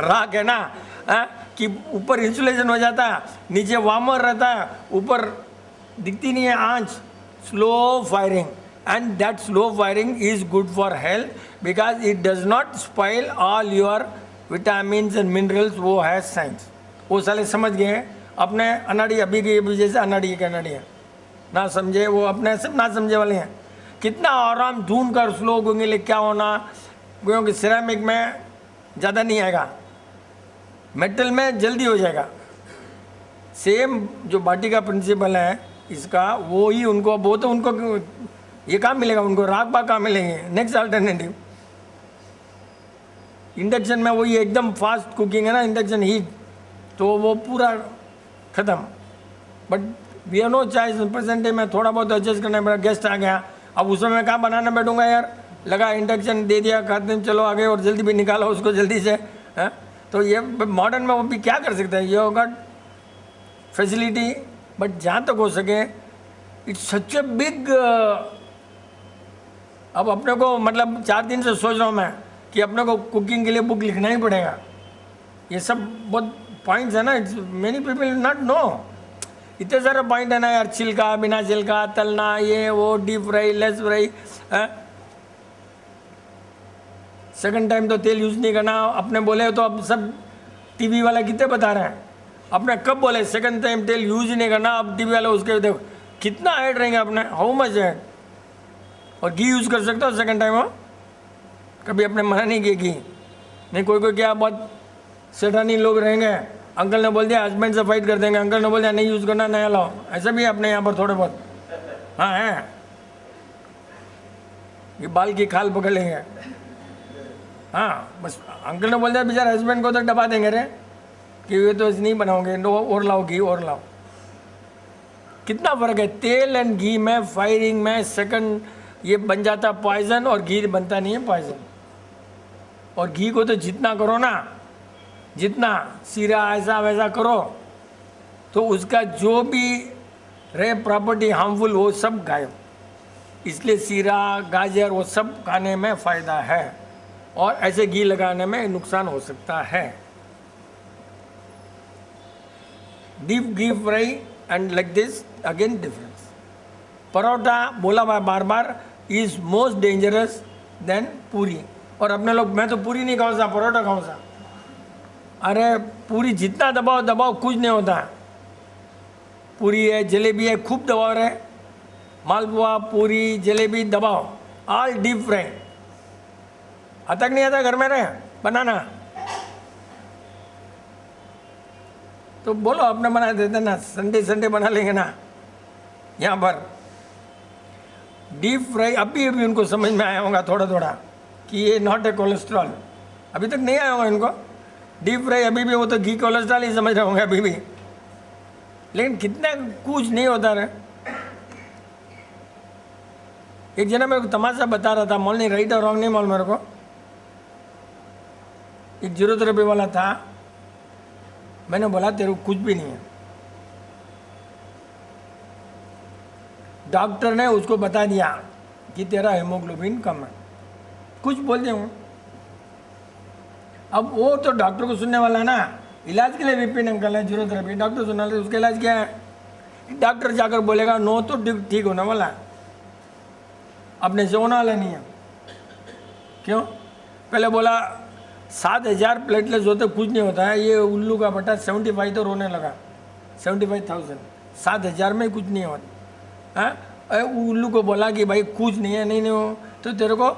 राख है ना, कि ऊपर इंसुलेशन हो जाता है, नीचे वार्मर रहता है, ऊपर दिखती नहीं है आंच। Slow firing, and that slow firing is good for health because it does not spoil all your vitamins and minerals. वो है साइंस, वो साले समझ गए। अपने अनाड़ी अभी के जैसे अनाड़ी के अनाड़ी है, ना समझे वो, अपने सब ना समझे वाले हैं। कितना आराम ढूंढ कर स्लो होंगे, ले क्या होना, क्योंकि सिरेमिक में ज़्यादा नहीं आएगा, मेटल में जल्दी हो जाएगा। सेम जो बाटी का प्रिंसिपल है इसका, वो ही उनको, वो तो उनको ये काम मिलेगा, उनको राख बाग काम मिलेंगे। नेक्स्ट अल्टरनेटिव इंडक्शन में वही एकदम फास्ट कुकिंग है ना, इंडक्शन हीट, तो वो पूरा ख़त्म। But we have no choice, present में थोड़ा बहुत एडजस्ट करना पड़ा। गेस्ट आ गया, अब उसमें मैं कहाँ बनाना बैठूंगा यार, लगा इंडक्शन दे दिया, खाते हैं चलो आगे, और जल्दी भी निकालो उसको जल्दी से, है? तो ये मॉडर्न में वो भी क्या कर सकते हैं, ये गॉट फैसिलिटी, बट जहाँ तक हो सके इट्स सच ए बिग। अब अपने को मतलब 4 दिन से सोच रहा हूँ मैं कि अपने को कुकिंग के लिए बुक लिखना ही पड़ेगा। ये सब बहुत पॉइंट्स है ना, it's many people not know, इतने सारे पॉइंट है ना यार, छिलका बिना छिलका, तलना, ये वो, deep fry, less fry, second time तो तेल यूज़ नहीं करना। अपने बोले तो अब सब टीवी वाला कितने बता रहे हैं, अपने कब बोले सेकंड टाइम तेल यूज ही नहीं करना, अब टीवी वाले उसके देखो कितना ऐड रहेंगे अपने, हाउ मच ऐड। और घी यूज़ कर सकते हो सेकंड टाइम, हो कभी अपने मना नहीं किया घी नहीं। कोई कोई क्या बहुत सेठानी लोग रहेंगे, अंकल ने बोल दिया हस्बैंड से फाइट कर देंगे, अंकल ने बोल दिया नहीं यूज़ करना, नया लाओ, ऐसा भी है अपने यहाँ पर थोड़े बहुत। हाँ है, ये बाल की खाल पकड़ लेंगे। हाँ बस अंकल ने बोल दिया बेचारे हस्बैंड को तो दबा देंगे रे कि ये तो नहीं बनाओगे, नो और लाओ घी और लाओ। कितना फ़र्क है तेल एंड घी में, फायरिंग में सेकंड ये बन जाता पॉइजन, और घी बनता नहीं है पॉइजन। और घी को तो जितना करो ना, जितना सीरा ऐसा वैसा करो, तो उसका जो भी रहे प्रॉपर्टी हार्मफुल वो सब गायब। इसलिए सीरा, गाजर वो सब खाने में फ़ायदा है, और ऐसे घी लगाने में नुकसान हो सकता है। Deep ghee fry and like this again difference. Paratha बोला हुआ बार बार is most dangerous than puri. और अपने लोग, मैं तो पूरी नहीं खाऊँ सा, परोठा खाऊँ सा। अरे पूरी जितना दबाओ दबाओ कुछ नहीं होता। पूरी है, जलेबी है, खूब दबाओ रहे, मालपुआ, पूरी, जलेबी दबाओ, ऑल डीप फ्राई। आता नहीं आता घर में रहे बनाना, तो बोलो अपने बना देते ना, संडे संडे बना लेंगे ना यहाँ पर। डीप फ्राई अभी अभी उनको समझ में आया होगा थोड़ा थोड़ा कि ये नॉट ए कोलेस्ट्रॉल, अभी तक नहीं आया होगा इनको। डीप फ्राई अभी भी, वो तो घी कोलेस्ट्रॉल ही समझ रहे होंगे अभी भी। लेकिन कितना कुछ नहीं होता रहे। एक जना मेरे को तमाशा बता रहा था, मॉल नहीं, राइट और रॉन्ग नहीं मॉल, मेरे को एक जीरोथेरेपी वाला था। मैंने बोला तेरे को कुछ भी नहीं है। डॉक्टर ने उसको बता दिया कि तेरा हेमोग्लोबिन कम है, कुछ बोल दिया हूँ। अब वो तो डॉक्टर को सुनने वाला है ना, इलाज के लिए विपिन अंकल है, जीरोथेरेपी डॉक्टर सुनने वाले, उसका इलाज क्या है। डॉक्टर जाकर बोलेगा नो तो ठीक होने वाला है, अपने से होने वाला नहीं है। क्यों? पहले बोला 7,000 प्लेटलेट्स होते कुछ नहीं होता है, ये उल्लू का बटा 75 तो रोने लगा। 75,000 7,000 में कुछ नहीं होता है। उल्लू को बोला कि भाई कुछ नहीं है, नहीं हो तो तेरे को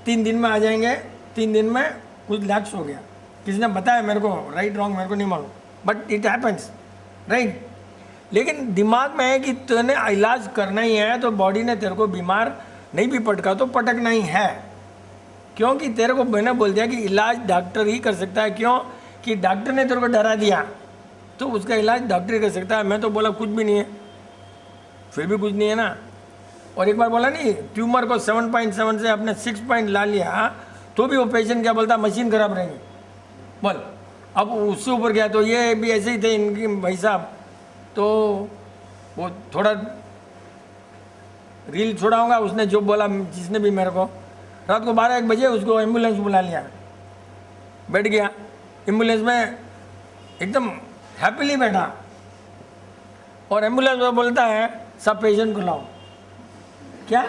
3 दिन में आ जाएंगे, 3 दिन में कुछ लैक्स हो गया। किसी ने बताया मेरे को, राइट रॉन्ग मेरे को नहीं मालूम, बट इट हैपन्स राइट। लेकिन दिमाग में है कि तूने इलाज करना ही है, तो बॉडी ने तेरे को बीमार नहीं भी पटका तो पटकना ही है, क्योंकि तेरे को मैंने बोल दिया कि इलाज डॉक्टर ही कर सकता है। क्यों? कि डॉक्टर ने तेरे को डरा दिया तो उसका इलाज डॉक्टर ही कर सकता है। मैं तो बोला कुछ भी नहीं है, फिर भी कुछ नहीं है ना। और एक बार बोला नहीं, ट्यूमर को 7.7 से अपने 6 पॉइंट ला लिया तो भी वो पेशेंट क्या बोलता, मशीन खराब रहेंगी बोल। अब उससे ऊपर गया तो ये भी ऐसे ही थे इनकी भाई साहब। तो वो थोड़ा रील छोड़ाऊंगा, उसने जो बोला जिसने भी मेरे को, रात को 12-1 बजे उसको एम्बुलेंस बुला लिया, बैठ गया एम्बुलेंस में एकदम हैप्पीली बैठा, और एम्बुलेंस में बोलता है सब पेशेंट को लाओ। क्या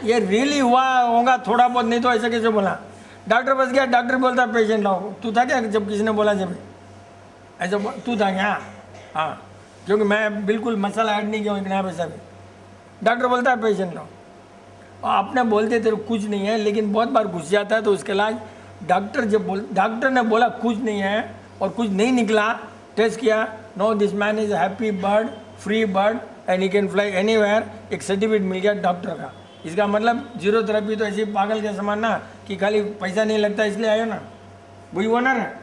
ये रियली हुआ होगा थोड़ा बहुत, नहीं तो ऐसे कैसे बोला। डॉक्टर बस गया, डॉक्टर बोलता है पेशेंट लाओ। तू था क्या जब किसी ने बोला जब ऐसा तू था क्या? हाँ, क्योंकि मैं बिल्कुल मसाला ऐड नहीं किया इतना पैसा भी। डॉक्टर बोलता है पेशेंट लाओ, और अपने बोलते तेरे कुछ नहीं है, लेकिन बहुत बार घुस जाता है तो उसके इलाज डॉक्टर ने बोला कुछ नहीं है और कुछ नहीं निकला, टेस्ट किया, no this man is happy bird, free bird and he can fly anywhere, एक सर्टिफिकेट मिल गया डॉक्टर का। इसका मतलब जीरो थेरेपी तो ऐसी पागल के समान ना कि खाली पैसा नहीं लगता इसलिए आयो ना, वही ओनर है,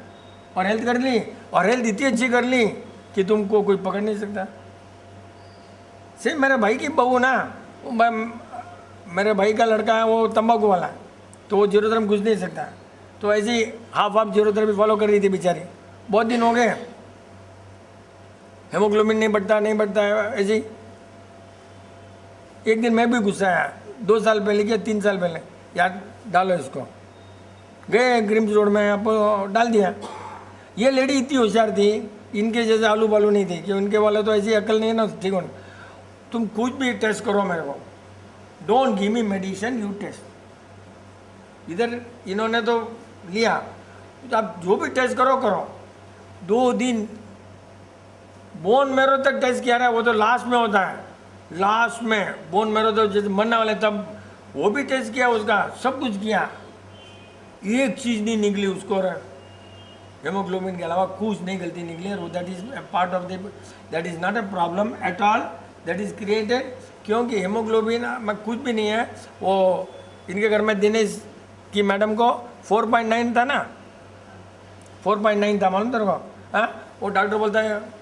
और हेल्थ कर ली, और हेल्थ इतनी अच्छी कर ली कि तुमको कोई पकड़ नहीं सकता। सिर्फ मेरे भाई की बहू ना, मेरे भाई का लड़का है वो तंबाकू वाला, तो वो जीरो थेरेपी घुस नहीं सकता, तो ऐसी हाफ जीरो थेरेपी फॉलो कर रही थी बेचारी, बहुत दिन हो गए, हेमोग्लोबिन नहीं बढ़ता है ऐसे ही। एक दिन मैं भी गुस्सा आया, 2 साल पहले क्या 3 साल पहले, यार डालो इसको, गए ग्रिम्स रोड में, आपको डाल दिया। ये लेडी इतनी होशियार थी, इनके जैसे आलू बालू नहीं थी कि उनके वाले तो ऐसी अकल नहीं है ना, ठीक हो, तुम कुछ भी टेस्ट करो मेरे को, don't give me medicine, you test. इधर इन्होंने तो लिया, तो आप जो भी टेस्ट करो 2 दिन बोन मेरो तक टेस्ट किया रहा है, वो तो लास्ट में होता है, लास्ट में बोन मेरो तो जैसे मरने वाले तब वो भी टेस्ट किया, उसका सब कुछ किया, एक चीज़ नहीं निकली उसको, हेमोग्लोबिन के अलावा कुछ नहीं गलती निकली, और that is part of that is not a problem at all, that is created, क्योंकि हेमोग्लोबिन में कुछ भी नहीं है। वो इनके घर में दिनेश की मैडम को 4.9 था ना, 4.9 था, मालूम तेरे को? हाँ, वो डॉक्टर बोलता है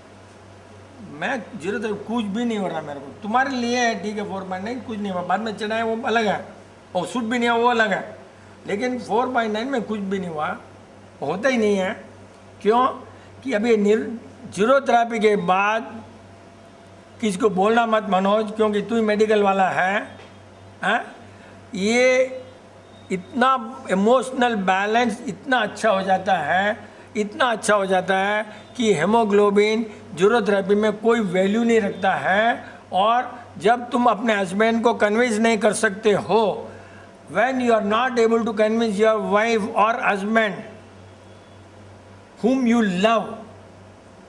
मैं जीरो तो कुछ भी नहीं हो रहा मेरे को, तुम्हारे लिए है ठीक है 4.9, कुछ नहीं हुआ, बाद में चढ़ाए वो अलग है, और सूट भी नहीं हुआ वो अलग है, लेकिन 4.9 में कुछ भी नहीं हुआ, होता ही नहीं है। क्यों कि अभी जीरो थेरेपी के बाद किसी को बोलना मत मनोज, क्योंकि तू ही मेडिकल वाला है, ये इतना इमोशनल बैलेंस इतना अच्छा हो जाता है, इतना अच्छा हो जाता है कि हेमोग्लोबिन जीरो थेरेपी में कोई वैल्यू नहीं रखता है। और जब तुम अपने हस्बैंड को कन्विंस नहीं कर सकते हो, when you are not able to convince your wife और हस्बैंड whom you love,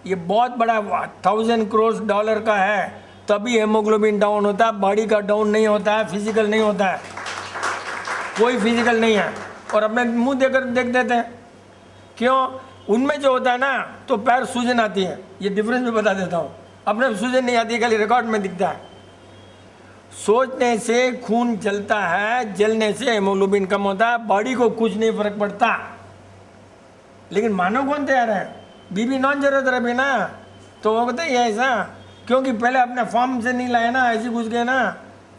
ये बहुत बड़ा $1000 करोड़ का है, तभी हेमोग्लोबिन डाउन होता है, बॉडी का डाउन नहीं होता है, फिजिकल नहीं होता है, कोई फिजिकल नहीं है। और अपने मुंह देकर देख देते हैं, क्यों? उनमें जो होता है ना तो पैर सूजन आती है, ये डिफरेंस भी बता देता हूँ, अपने सूजन नहीं आती, खाली रिकॉर्ड में दिखता है। सोचने से खून जलता है, जलने से हेमोग्लोबिन कम होता है, बॉडी को कुछ नहीं फर्क पड़ता, लेकिन मानो कौन तैयार है? बीबी नॉन जीरो थेरेपी ना, तो वो बताइए ऐसा, क्योंकि पहले अपने फॉर्म से नहीं लाए ना, ऐसे घुस गए ना,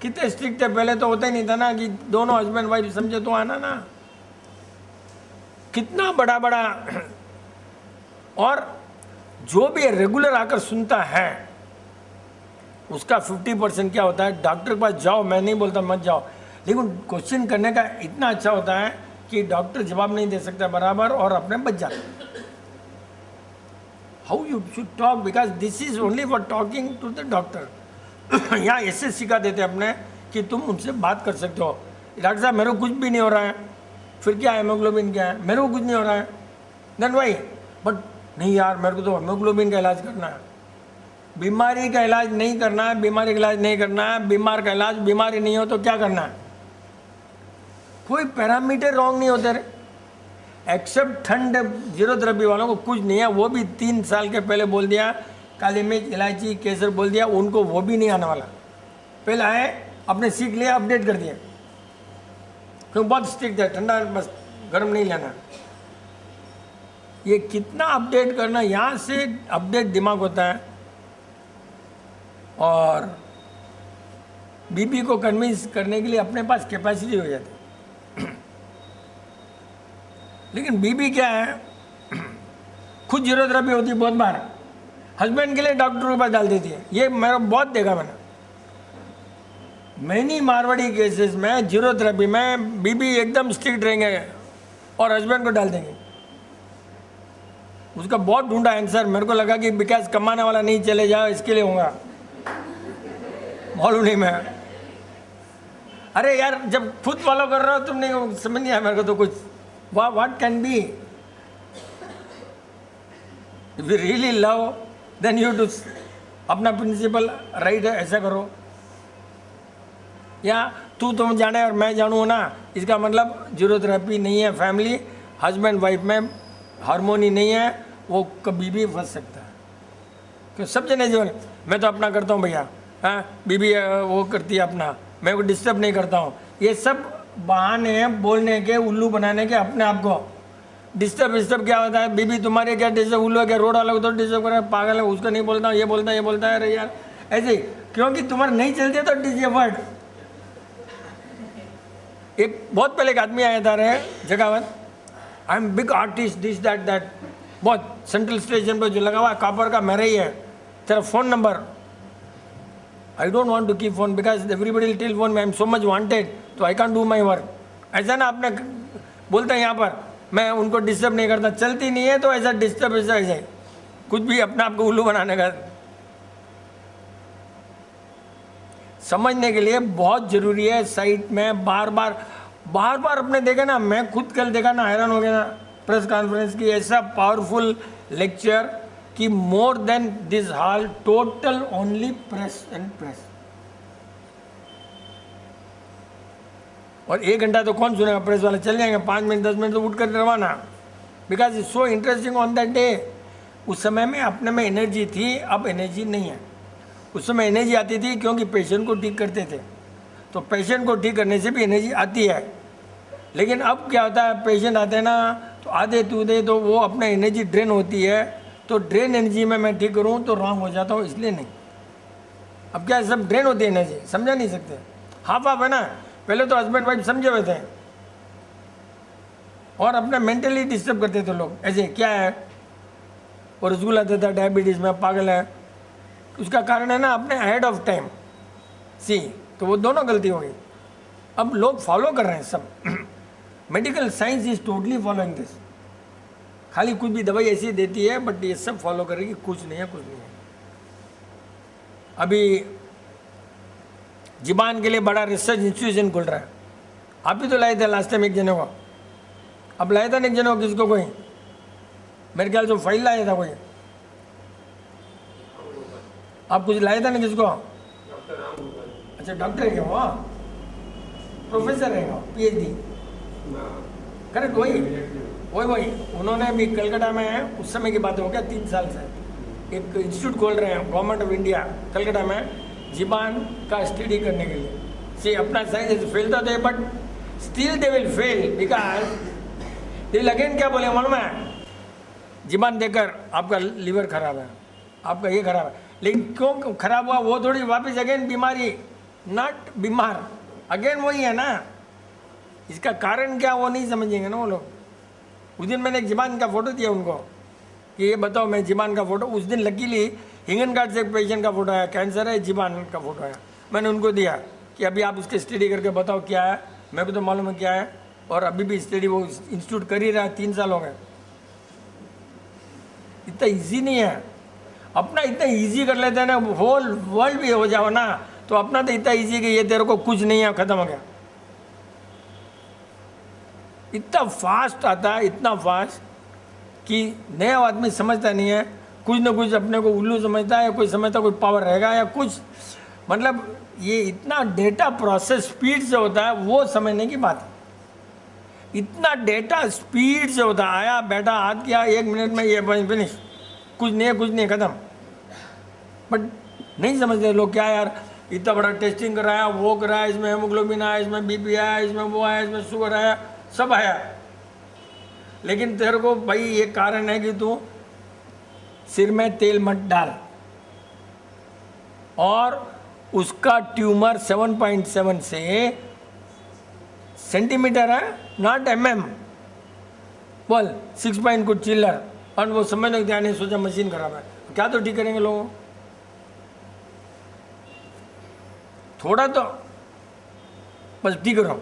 कितने स्ट्रिक्ट थे पहले, तो होता ही नहीं था ना कि दोनों हस्बैंड वाइफ समझे तो आना ना, कितना बड़ा बड़ा। और जो भी रेगुलर आकर सुनता है उसका 50% क्या होता है, डॉक्टर के पास जाओ, मैं नहीं बोलता मत जाओ, लेकिन क्वेश्चन करने का इतना अच्छा होता है कि डॉक्टर जवाब नहीं दे सकता बराबर, और अपने बच जाते। How you should talk, because this is only for talking to the doctor. यहाँ ऐसे सिखा देते अपने कि तुम उनसे बात कर सकते हो, डॉक्टर साहब मेरे को कुछ भी नहीं हो रहा है, फिर क्या हेमोग्लोबिन क्या है, मेरे को कुछ नहीं हो रहा है, देन वाई, बट नहीं यार मेरे को तो हेमोग्लोबिन का इलाज करना है। बीमारी का इलाज नहीं करना है, बीमारी का इलाज नहीं करना है, बीमार का इलाज, बीमारी नहीं हो तो क्या करना है, कोई पैरामीटर रॉन्ग नहीं होते रहे, एक्सेप्ट ठंड जीरो थेरेपी वालों को कुछ नहीं है, वो भी 3 साल के पहले बोल दिया, काली मिर्च इलायची केसर बोल दिया, उनको वो भी नहीं आने वाला, पहले आए अपने सीख लिया, अपडेट कर दिया, क्योंकि बहुत स्ट्रिक्ट है, ठंडा बस गर्म नहीं लेना। ये कितना अपडेट करना, यहाँ से अपडेट दिमाग होता है, और बीबी को कन्विंस करने के लिए अपने पास कैपेसिटी हो जाती है। लेकिन बीबी क्या है, खुद जीरोथेरेपी होती है बहुत बार, हस्बैंड के लिए डॉक्टर के पास डाल देती है। ये मेरा बहुत देखा मैंने, मैनी मारवाड़ी केसेस में जीरोथेरेपी में बीबी एकदम स्ट्रिक्ट रहेंगे और हस्बैंड को डाल देंगे। उसका बहुत ढूंढा आंसर, मेरे को लगा कि बिकॉज कमाने वाला नहीं चले जाओ इसके लिए होगा, मालूम नहीं मैं। अरे यार जब खुद फॉलो कर रहा हो तुम नहीं, समझ नहीं आया मेरे को तो कुछ। What can be, if you really love then you do, अपना प्रिंसिपल राइट है ऐसा करो। या तू तुम जाने और मैं जानूँ ना, इसका मतलब जीरोथेरेपी नहीं है। फैमिली हस्बैंड वाइफ में हारमोनी नहीं है, वो कभी भी फंस सकता है। क्यों सब जने जीवन, मैं तो अपना करता हूँ भैया, हाँ बीबी वो करती है अपना, मैं को डिस्टर्ब नहीं करता हूँ। ये सब बहाने हैं बोलने के, उल्लू बनाने के अपने आप को। डिस्टर्ब क्या होता है, बीबी तुम्हारे क्या डिस्टर्ब, उल्लू है क्या, रोड वाला को तो डिस्टर्ब कर रहा है, पागल है, उसको नहीं बोलता हूँ, ये बोलता है। अरे यार ऐसे ही, क्योंकि तुम्हारे नहीं चलते तो डिस्टर्ब। एक बहुत पहले एक आदमी आया था रे जगावत, I am big artist this that, बहुत सेंट्रल स्टेशन पर जो लगा हुआ कॉपर का मेरा ही है, तेरा phone number. I don't want to keep phone because everybody will tell phone, I am so much wanted तो I can do my work. ऐसा ना आपने बोलते हैं यहाँ पर, मैं उनको डिस्टर्ब नहीं करता, चलती नहीं है तो ऐसा डिस्टर्ब ऐसा कुछ भी अपने आप को उल्लू बनाने का। समझने के लिए बहुत ज़रूरी है। साइट में बार बार अपने देखा ना, मैं खुद कल देखा ना, हैरान हो गया ना प्रेस कॉन्फ्रेंस की, ऐसा पावरफुल लेक्चर कि more than this hall total only press and press. और 1 घंटा तो कौन सुनेगा, प्रेस वाले चल जाएंगे, 5 मिनट 10 मिनट तो उठ कर रवाना, because it's so interesting on that day. उस समय में अपने में एनर्जी थी, अब एनर्जी नहीं है। उस समय एनर्जी आती थी क्योंकि पेशेंट को ठीक करते थे, तो पेशेंट को ठीक करने से भी एनर्जी आती है। लेकिन अब क्या होता है, पेशेंट आते हैं ना तो आधे तूधे, तो वो अपना एनर्जी ड्रेन होती है, तो ड्रेन एनर्जी में मैं ठीक करूँ तो रॉन्ग हो जाता हूँ, इसलिए नहीं। अब क्या सब ड्रेन होती है एनर्जी, समझा नहीं सकते, हाफ है ना। पहले तो हस्बैंड वाइफ समझे हुए थे और अपना मेंटली डिस्टर्ब करते थे लोग, ऐसे क्या है और रसगुल्ला देता डायबिटीज़ में, पागल है। उसका कारण है ना अपने अहेड ऑफ टाइम सी, तो वो दोनों गलती हो गई। अब लोग फॉलो कर रहे हैं सब, medical science is totally following this. खाली कुछ भी दवाई ऐसी देती है, बट ये सब फॉलो करेगी, कुछ नहीं है। अभी ज़ुबान के लिए बड़ा रिसर्च इंस्टीट्यूशन खुल रहा है। आप ही तो लाए थे लास्ट टाइम एक जने को, अब लाया था ना एक जने को, किसको, कोई मेरे ख्याल से फाइल लाया था कोई, आप कुछ लाया था ना किसको? अच्छा डॉक्टर है क्या वो, प्रोफेसर है PhD, करेक्ट, वही उन्होंने भी कलकत्ता में, उस समय की बात हो गया 3 साल से, एक इंस्टीट्यूट खोल रहे हैं गवर्नमेंट ऑफ इंडिया कलकत्ता में, ज़ुबान का स्टडी करने के लिए। सी अपना साइंस फेल तो थे, but still they will fail because they will again क्या बोले मालूम है, ज़ुबान देकर आपका लीवर खराब है, आपका ये खराब है, लेकिन क्यों खराब हुआ वो थोड़ी वापस अगेन बीमारी, नॉट बीमार, अगेन वही है ना। इसका कारण क्या वो नहीं समझेंगे ना वो लोग। उस दिन मैंने एक ज़ुबान का फ़ोटो दिया उनको कि ये बताओ, मैं ज़ुबान का फ़ोटो, उस दिन लकीली हिंगन कार्ड से एक पेशेंट का फ़ोटो आया, कैंसर है, ज़ुबान का फ़ोटो आया, मैंने उनको दिया कि अभी आप उसके स्टडी करके बताओ क्या है, मेरे को तो मालूम है क्या है, और अभी भी स्टडी वो इंस्टीट्यूट कर ही रहा है, 3 साल हो गए। इतना ईजी नहीं है, अपना इतना ईजी कर लेते हैं ना, होल वर्ल्ड भी हो जाओ ना, तो अपना तो इतना ईजी कि ये तेरे को कुछ नहीं है, ख़त्म हो गया। इतना फास्ट आता है, इतना फास्ट कि नया आदमी समझता नहीं है, कुछ ना कुछ अपने को उल्लू समझता है, कोई समझता कोई पावर रहेगा या कुछ, मतलब ये इतना डेटा प्रोसेस स्पीड से होता है, वो समझने की बात है। इतना डेटा स्पीड से होता है, आया बैठा हाथ किया 1 मिनट में ये फिनिश, कुछ नहीं ख़त्म। बट नहीं समझते लोग, क्या यार इतना बड़ा टेस्टिंग कराया, वो कराया, इसमें हेमोग्लोबिन आया, इसमें BP आया, इसमें वो आया, इसमें शुगर आया, सब आया, लेकिन तेरे को भाई ये कारण है कि तू सिर में तेल मत डाल, और उसका ट्यूमर 7.7 से सेंटीमीटर है, नॉट mm, बोल 6 पॉइंट कुछ चिल्लर, और वो समझने को ध्यान नहीं, सोचा मशीन खराब है, क्या तो ठीक करेंगे लोगों। थोड़ा तो बस ठीक करो।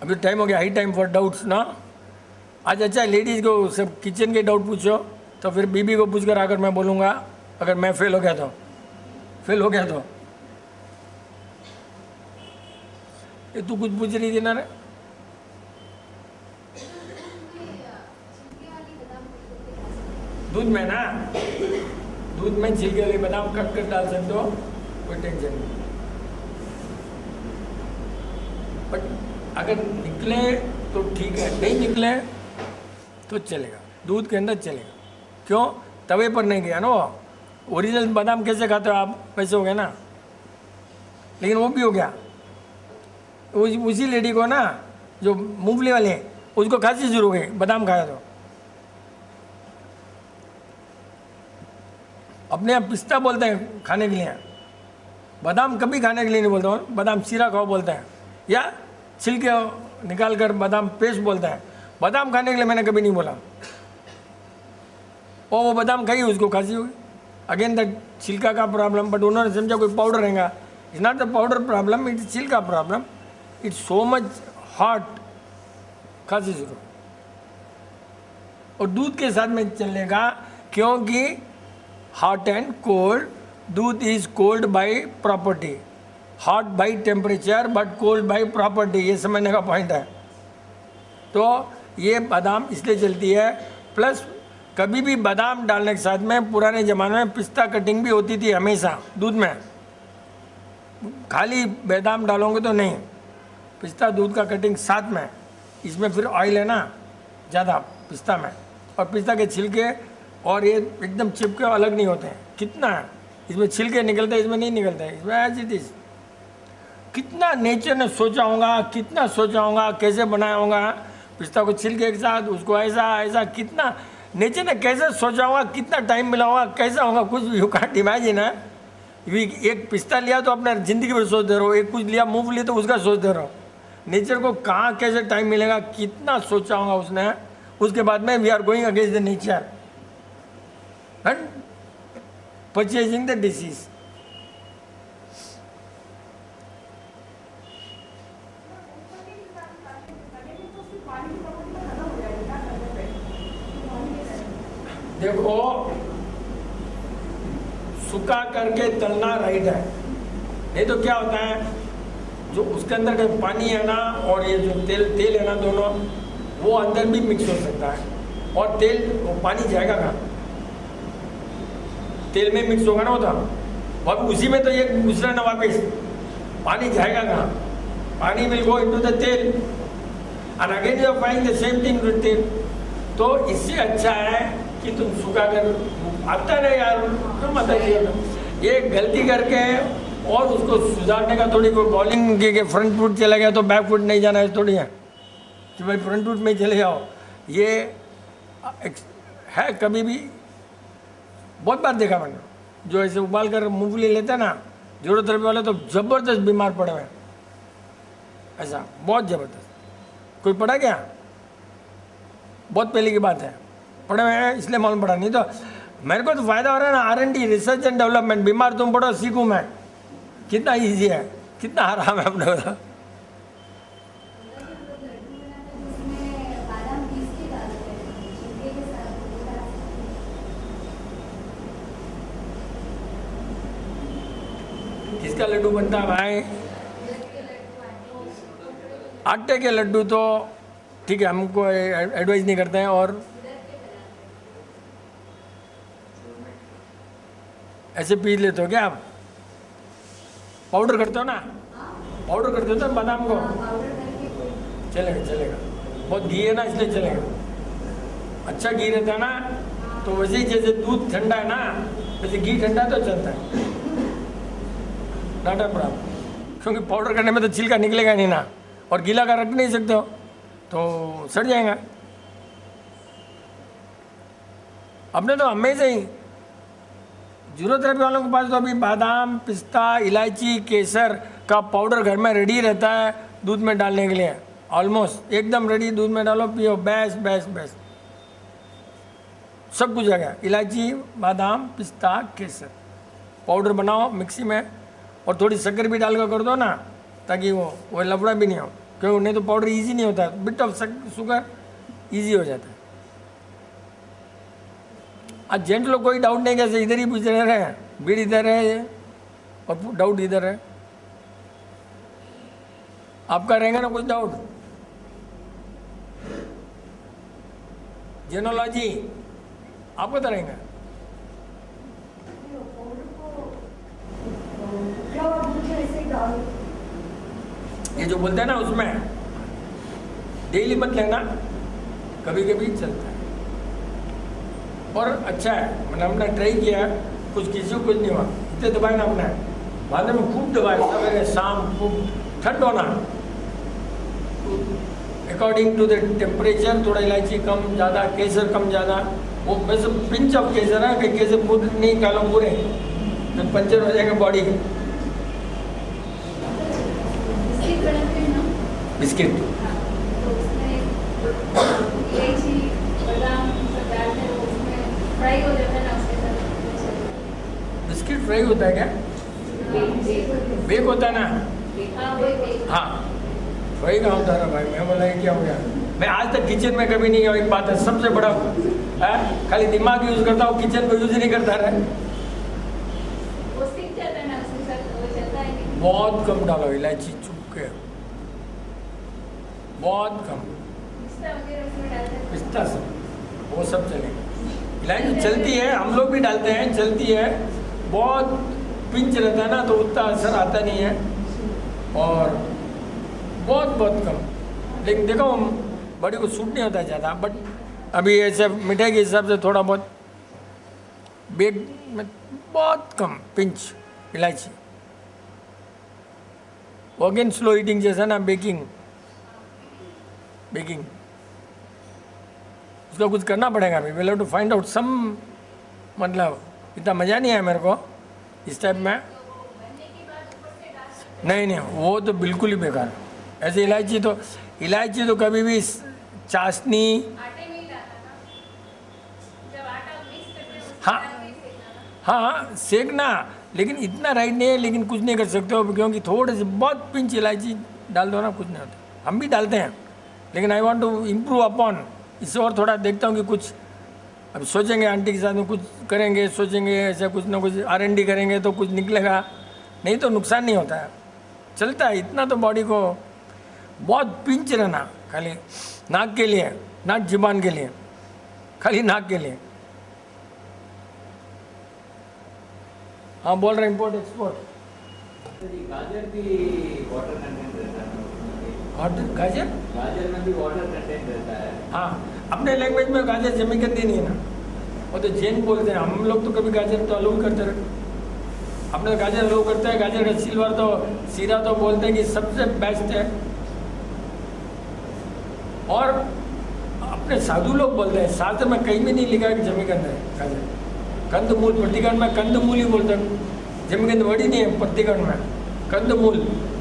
अभी टाइम हो गया, हाई टाइम फॉर डाउट्स ना आज। अच्छा, लेडीज को सब किचन के डाउट पूछो, तो फिर बीबी को पूछ कर आकर मैं बोलूँगा, अगर मैं फेल हो गया तो। ये तू कुछ पूछ रही थी ना रे? दूध में ना, दूध में छिलके वाले बादाम कट कर डाल सकते हो, कोई टेंशन नहीं। बट अगर निकले तो ठीक है, नहीं निकले तो चलेगा, दूध के अंदर चलेगा। क्यों? तवे पर नहीं गया ना वो। ओरिजिनल बादाम कैसे खाते हो आप, वैसे हो गया ना। लेकिन वो भी हो गया, उसी लेडी को ना जो मूंगफली वाले, उसको खांसी शुरू हो गई बादाम खाया तो। अपने यहाँ पिस्ता बोलते हैं खाने के लिए, बादाम कभी खाने के लिए नहीं बोलते हो। बादाम शीरा खाओ बोलते हैं, या छिलके निकाल कर बादाम पेस्ट बोलता है। बादाम खाने के लिए मैंने कभी नहीं बोला। और वो बादाम खाई, उसको खांसी हुई। अगेन द छिलका का प्रॉब्लम, बट उन्होंने समझा कोई पाउडर रहेगा। It's not the powder problem, it's chhilka problem. It's so much hot, खांसी शुरू। और दूध के साथ में चलेगा, क्योंकि hot and cold, doodh is cold by property, hot by temperature but cold by property, ये समझने का पॉइंट है। तो ये बादाम इसलिए चलती है। प्लस कभी भी बादाम डालने के साथ में, पुराने ज़माने में पिस्ता कटिंग भी होती थी हमेशा दूध में। खाली बादाम डालोगे तो नहीं, पिस्ता दूध का कटिंग साथ में। इसमें फिर ऑयल है ना ज़्यादा पिस्ता में, और पिस्ता के छिलके और ये एकदम चिपके अलग नहीं होते हैं। कितना है इसमें छिलके निकलते हैं, इसमें नहीं निकलते हैं, इसमें एज इट इज़। कितना नेचर ने सोचा होगा, कितना सोचा होगा, कैसे बनाया होगा पिस्ता को छिलके के साथ, उसको ऐसा ऐसा, कितना नेचर ने कैसे सोचा होगा, कितना टाइम मिला होगा, कैसा होगा, कुछ यू कांट इमेजिन है। एक पिस्ता लिया तो अपने ज़िंदगी भर सोचते रहो, एक कुछ लिया मूंगफली तो उसका सोचते रहो। नेचर को कहाँ कैसे टाइम मिलेगा, कितना सोचा होगा उसने। उसके बाद में we are going against the nature and purchasing the disease. देखो, सुखा करके तलना राइट है, नहीं तो क्या होता है, जो उसके अंदर का पानी है ना और ये जो तेल है ना, दोनों वो अंदर भी मिक्स हो सकता है। और तेल, वो पानी जाएगा कहाँ? तेल में मिक्स होगा ना वो तो, और उसी में तो ये दूसरा ना वापिस पानी जाएगा कहाँ? Pani will go into the tel and again you are find the same thing with tel. तो इससे अच्छा है कि तुम सुखा कर, आता नहीं यार, तुम बताइए ये गलती करके और उसको सुधारने का थोड़ी कोई बॉलिंग के फ्रंट फुट चला गया तो बैक फुट नहीं जाना है, थोड़ी है कि भाई फ्रंट फुट में चले जाओ। ये है कभी भी बहुत बार देखा मैंने, जो ऐसे उबाल कर मूंगफली लेते हैं ना ज़रूरत वाले, तो ज़बरदस्त बीमार पड़े हुए, ऐसा बहुत ज़बरदस्त। कोई पड़ा क्या? बहुत पहले की बात है, पढ़े हुए हैं इसलिए मालूम पड़ा, नहीं तो मेरे को तो फायदा हो रहा है ना। R&D, research and development. बीमार तुम पढ़ो, सीखूं मैं, कितना इजी है, कितना आराम है अपने बता। किसका लड्डू बनता है भाई? आटे के लड्डू तो ठीक है, हमको एडवाइस नहीं करते हैं। और ऐसे पी लेते हो क्या आप? पाउडर करते हो ना? पाउडर करते हो ना बादाम को? चलेगा चलेगा, बहुत घी है ना इसलिए चलेगा। अच्छा घी रहता है ना, तो वैसे ही जैसे दूध ठंडा है ना, वैसे घी ठंडा तो चलता है, नॉट अ प्रॉब्लम। क्योंकि पाउडर करने में तो छिलका निकलेगा नहीं ना, और गीला का रख नहीं सकते हो तो सड़ जाएगा। अपने तो हमेशा ही जरूरत है वालों के पास तो अभी बादाम, पिस्ता, इलायची, केसर का पाउडर घर में रेडी रहता है दूध में डालने के लिए, ऑलमोस्ट एकदम रेडी, दूध में डालो पियो, बेस्ट बेस्ट बेस्ट, सब कुछ आ गया। इलायची, बादाम, पिस्ता, केसर, पाउडर बनाओ मिक्सी में और थोड़ी शक्कर भी डाल कर दो ना, ताकि वो लफड़ा भी नहीं हो, क्योंकि नहीं तो पाउडर इजी नहीं होता, बिट ऑफ शुगर इजी हो जाता है। आज जेंट लोग कोई डाउट नहीं, कैसे इधर ही पूछ रहे हैं, भीड़ इधर है और डाउट इधर है। आपका रहेगा ना कुछ डाउट? जेनोलॉजी आपको तो रहेगा। ये जो बोलते हैं ना उसमें डेली मत लेना, कभी कभी चलता है और अच्छा है। मैंने हमने ट्राई किया, कुछ किसी को कुछ नहीं हुआ। इतने दबाए ना हमने, बाद में खूब दबाए, सवेरे शाम खूब ठंड होना, अकॉर्डिंग टू द टेम्परेचर, थोड़ा इलायची कम ज़्यादा, केसर कम ज़्यादा, वो वैसे पिंच ऑफ केसर है कि केसर पूरे नहीं खा लो पूरे, तो पंचर हो जाएगा बॉडी। बिस्किट बिस्किट फ्राई होता है क्या? बेक होता है ना? हाँ, फ्राई कहाँ होता है भाई? मैं बोला क्या हो गया, मैं आज तक किचन में कभी नहीं गया। एक बात है, सबसे बड़ा है, खाली दिमाग यूज करता हूँ, किचन को यूज नहीं करता रहे। बहुत कम डालो इलायची, चुप के बहुत कम, पिस्ता सब वो सब चलेगा। इलायची चलती है, हम लोग भी डालते हैं, चलती है, बहुत पिंच रहता है ना तो उतना असर आता नहीं है, और बहुत बहुत कम। लेकिन देखो बॉडी को सूट नहीं होता है ज़्यादा, बट अभी ऐसे मिठाई के हिसाब से थोड़ा बहुत बेक में बहुत कम पिंच इलायची। अगेन स्लो ईटिंग जैसा ना, बेकिंग उसका कुछ करना पड़ेगा। अभी will have to find out some, मतलब इतना मज़ा नहीं आया मेरे को इस टाइप में। नहीं, वो तो बिल्कुल ही बेकार। ऐसे इलायची तो कभी भी चाशनी, हाँ सेकना, लेकिन इतना राइट नहीं है, लेकिन कुछ नहीं कर सकते हो, क्योंकि थोड़े से बहुत पिंच इलायची डाल दो ना, कुछ नहीं होता। हम भी डालते हैं, लेकिन I want to improve upon, इससे और थोड़ा देखता हूँ कि कुछ अब सोचेंगे, आंटी के साथ में कुछ करेंगे, सोचेंगे ऐसा कुछ ना कुछ R&D करेंगे तो कुछ निकलेगा, नहीं तो नुकसान नहीं होता है, चलता है। इतना तो बॉडी को बहुत पिंच रहना, खाली नाक के लिए, नाक जुबान के लिए, खाली नाक के लिए। हाँ बोल रहे इम्पोर्ट एक्सपोर्ट। गाजर भी वाटर कंटेंट रहता है। गाजर में भी वाटर कंटेंट रहता है। हाँ, अपने लैंग्वेज में गाजर जमीकंदी नहीं है ना, वो तो जैन बोलते हैं। हम लोग तो कभी गाजर तो अलाउ करते रहे, अपने तो गाजर अलाउ करते हैं। गाजर का सिल्वर तो सीरा तो बोलते हैं कि सबसे बेस्ट है, और अपने साधु लोग बोलते हैं, शास्त्र में कहीं भी नहीं लिखा है कि जमीकंद है गाजर। कंदमूल, प्रतिकरण में कंदमूल ही बोलते हैं, जमीकंद वर्ड ही नहीं है प्रतिकरण में। कंदमूल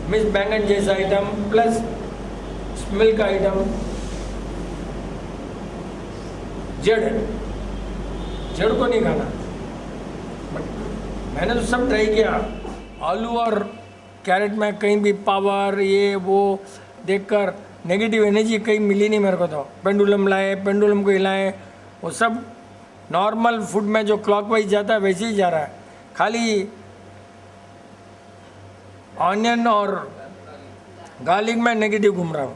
मीन्स बैंगन जैसा आइटम प्लस स्मेल का आइटम। जड़ को नहीं खाना, बट मैंने तो सब ट्राई किया। आलू और कैरेट में कहीं भी पावर ये वो देखकर नेगेटिव एनर्जी कहीं मिली नहीं मेरे को। तो पेंडुलम लाए, पेंडुलम को हिलाए, वो सब नॉर्मल फूड में जो क्लॉकवाइज जाता है वैसे ही जा रहा है। खाली ऑनियन और गार्लिक में नेगेटिव घूम रहा हूँ,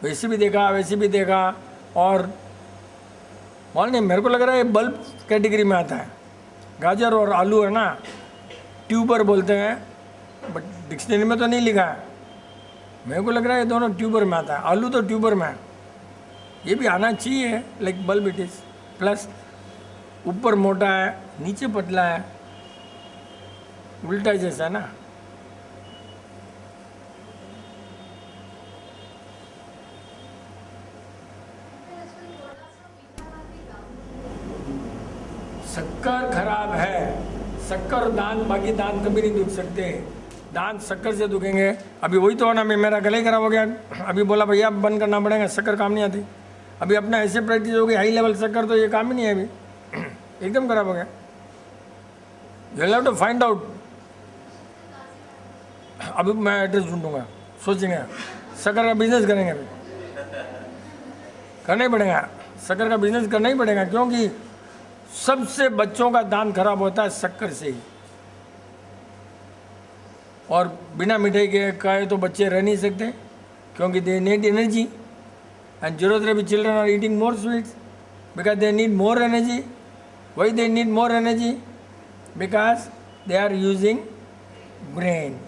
वैसे भी देखा वैसे भी देखा। और मालूम नहीं, मेरे को लग रहा है बल्ब कैटेगरी में आता है। गाजर और आलू है ना, ट्यूबर बोलते हैं, बट डिक्शनरी में तो नहीं लिखा है। मेरे को लग रहा है ये दोनों ट्यूबर में आता है। आलू तो ट्यूबर में है, ये भी आना चाहिए, like bulb it is. Plus ऊपर मोटा है, नीचे पतला है, उल्टा जैसा ना। शक्कर खराब है, शक्कर दान, बाकी दान कभी नहीं दुख सकते। दांत शक्कर से दुखेंगे। अभी वही तो ना, मैं मेरा गला ही खराब हो गया, अभी बोला भैया अब बंद करना पड़ेगा, शक्कर काम नहीं आती। अभी अपना ऐसे प्रैक्टिस हो गई हाई लेवल शक्कर, तो ये काम ही नहीं है अभी, एकदम खराब हो गया। You have to find out. अभी मैं एड्रेस ढूंढूंगा, सोचेंगे शक्कर का बिजनेस करेंगे, अभी करना ही पड़ेगा, शक्कर का बिजनेस करना ही पड़ेगा, क्योंकि सबसे बच्चों का दांत खराब होता है शक्कर से ही। और बिना मिठाई के खाए तो बच्चे रह नहीं सकते, क्योंकि दे नीड एनर्जी एंड ज़रूरत children are eating more sweets because they need more energy. Why they need more energy? Because they are using brain.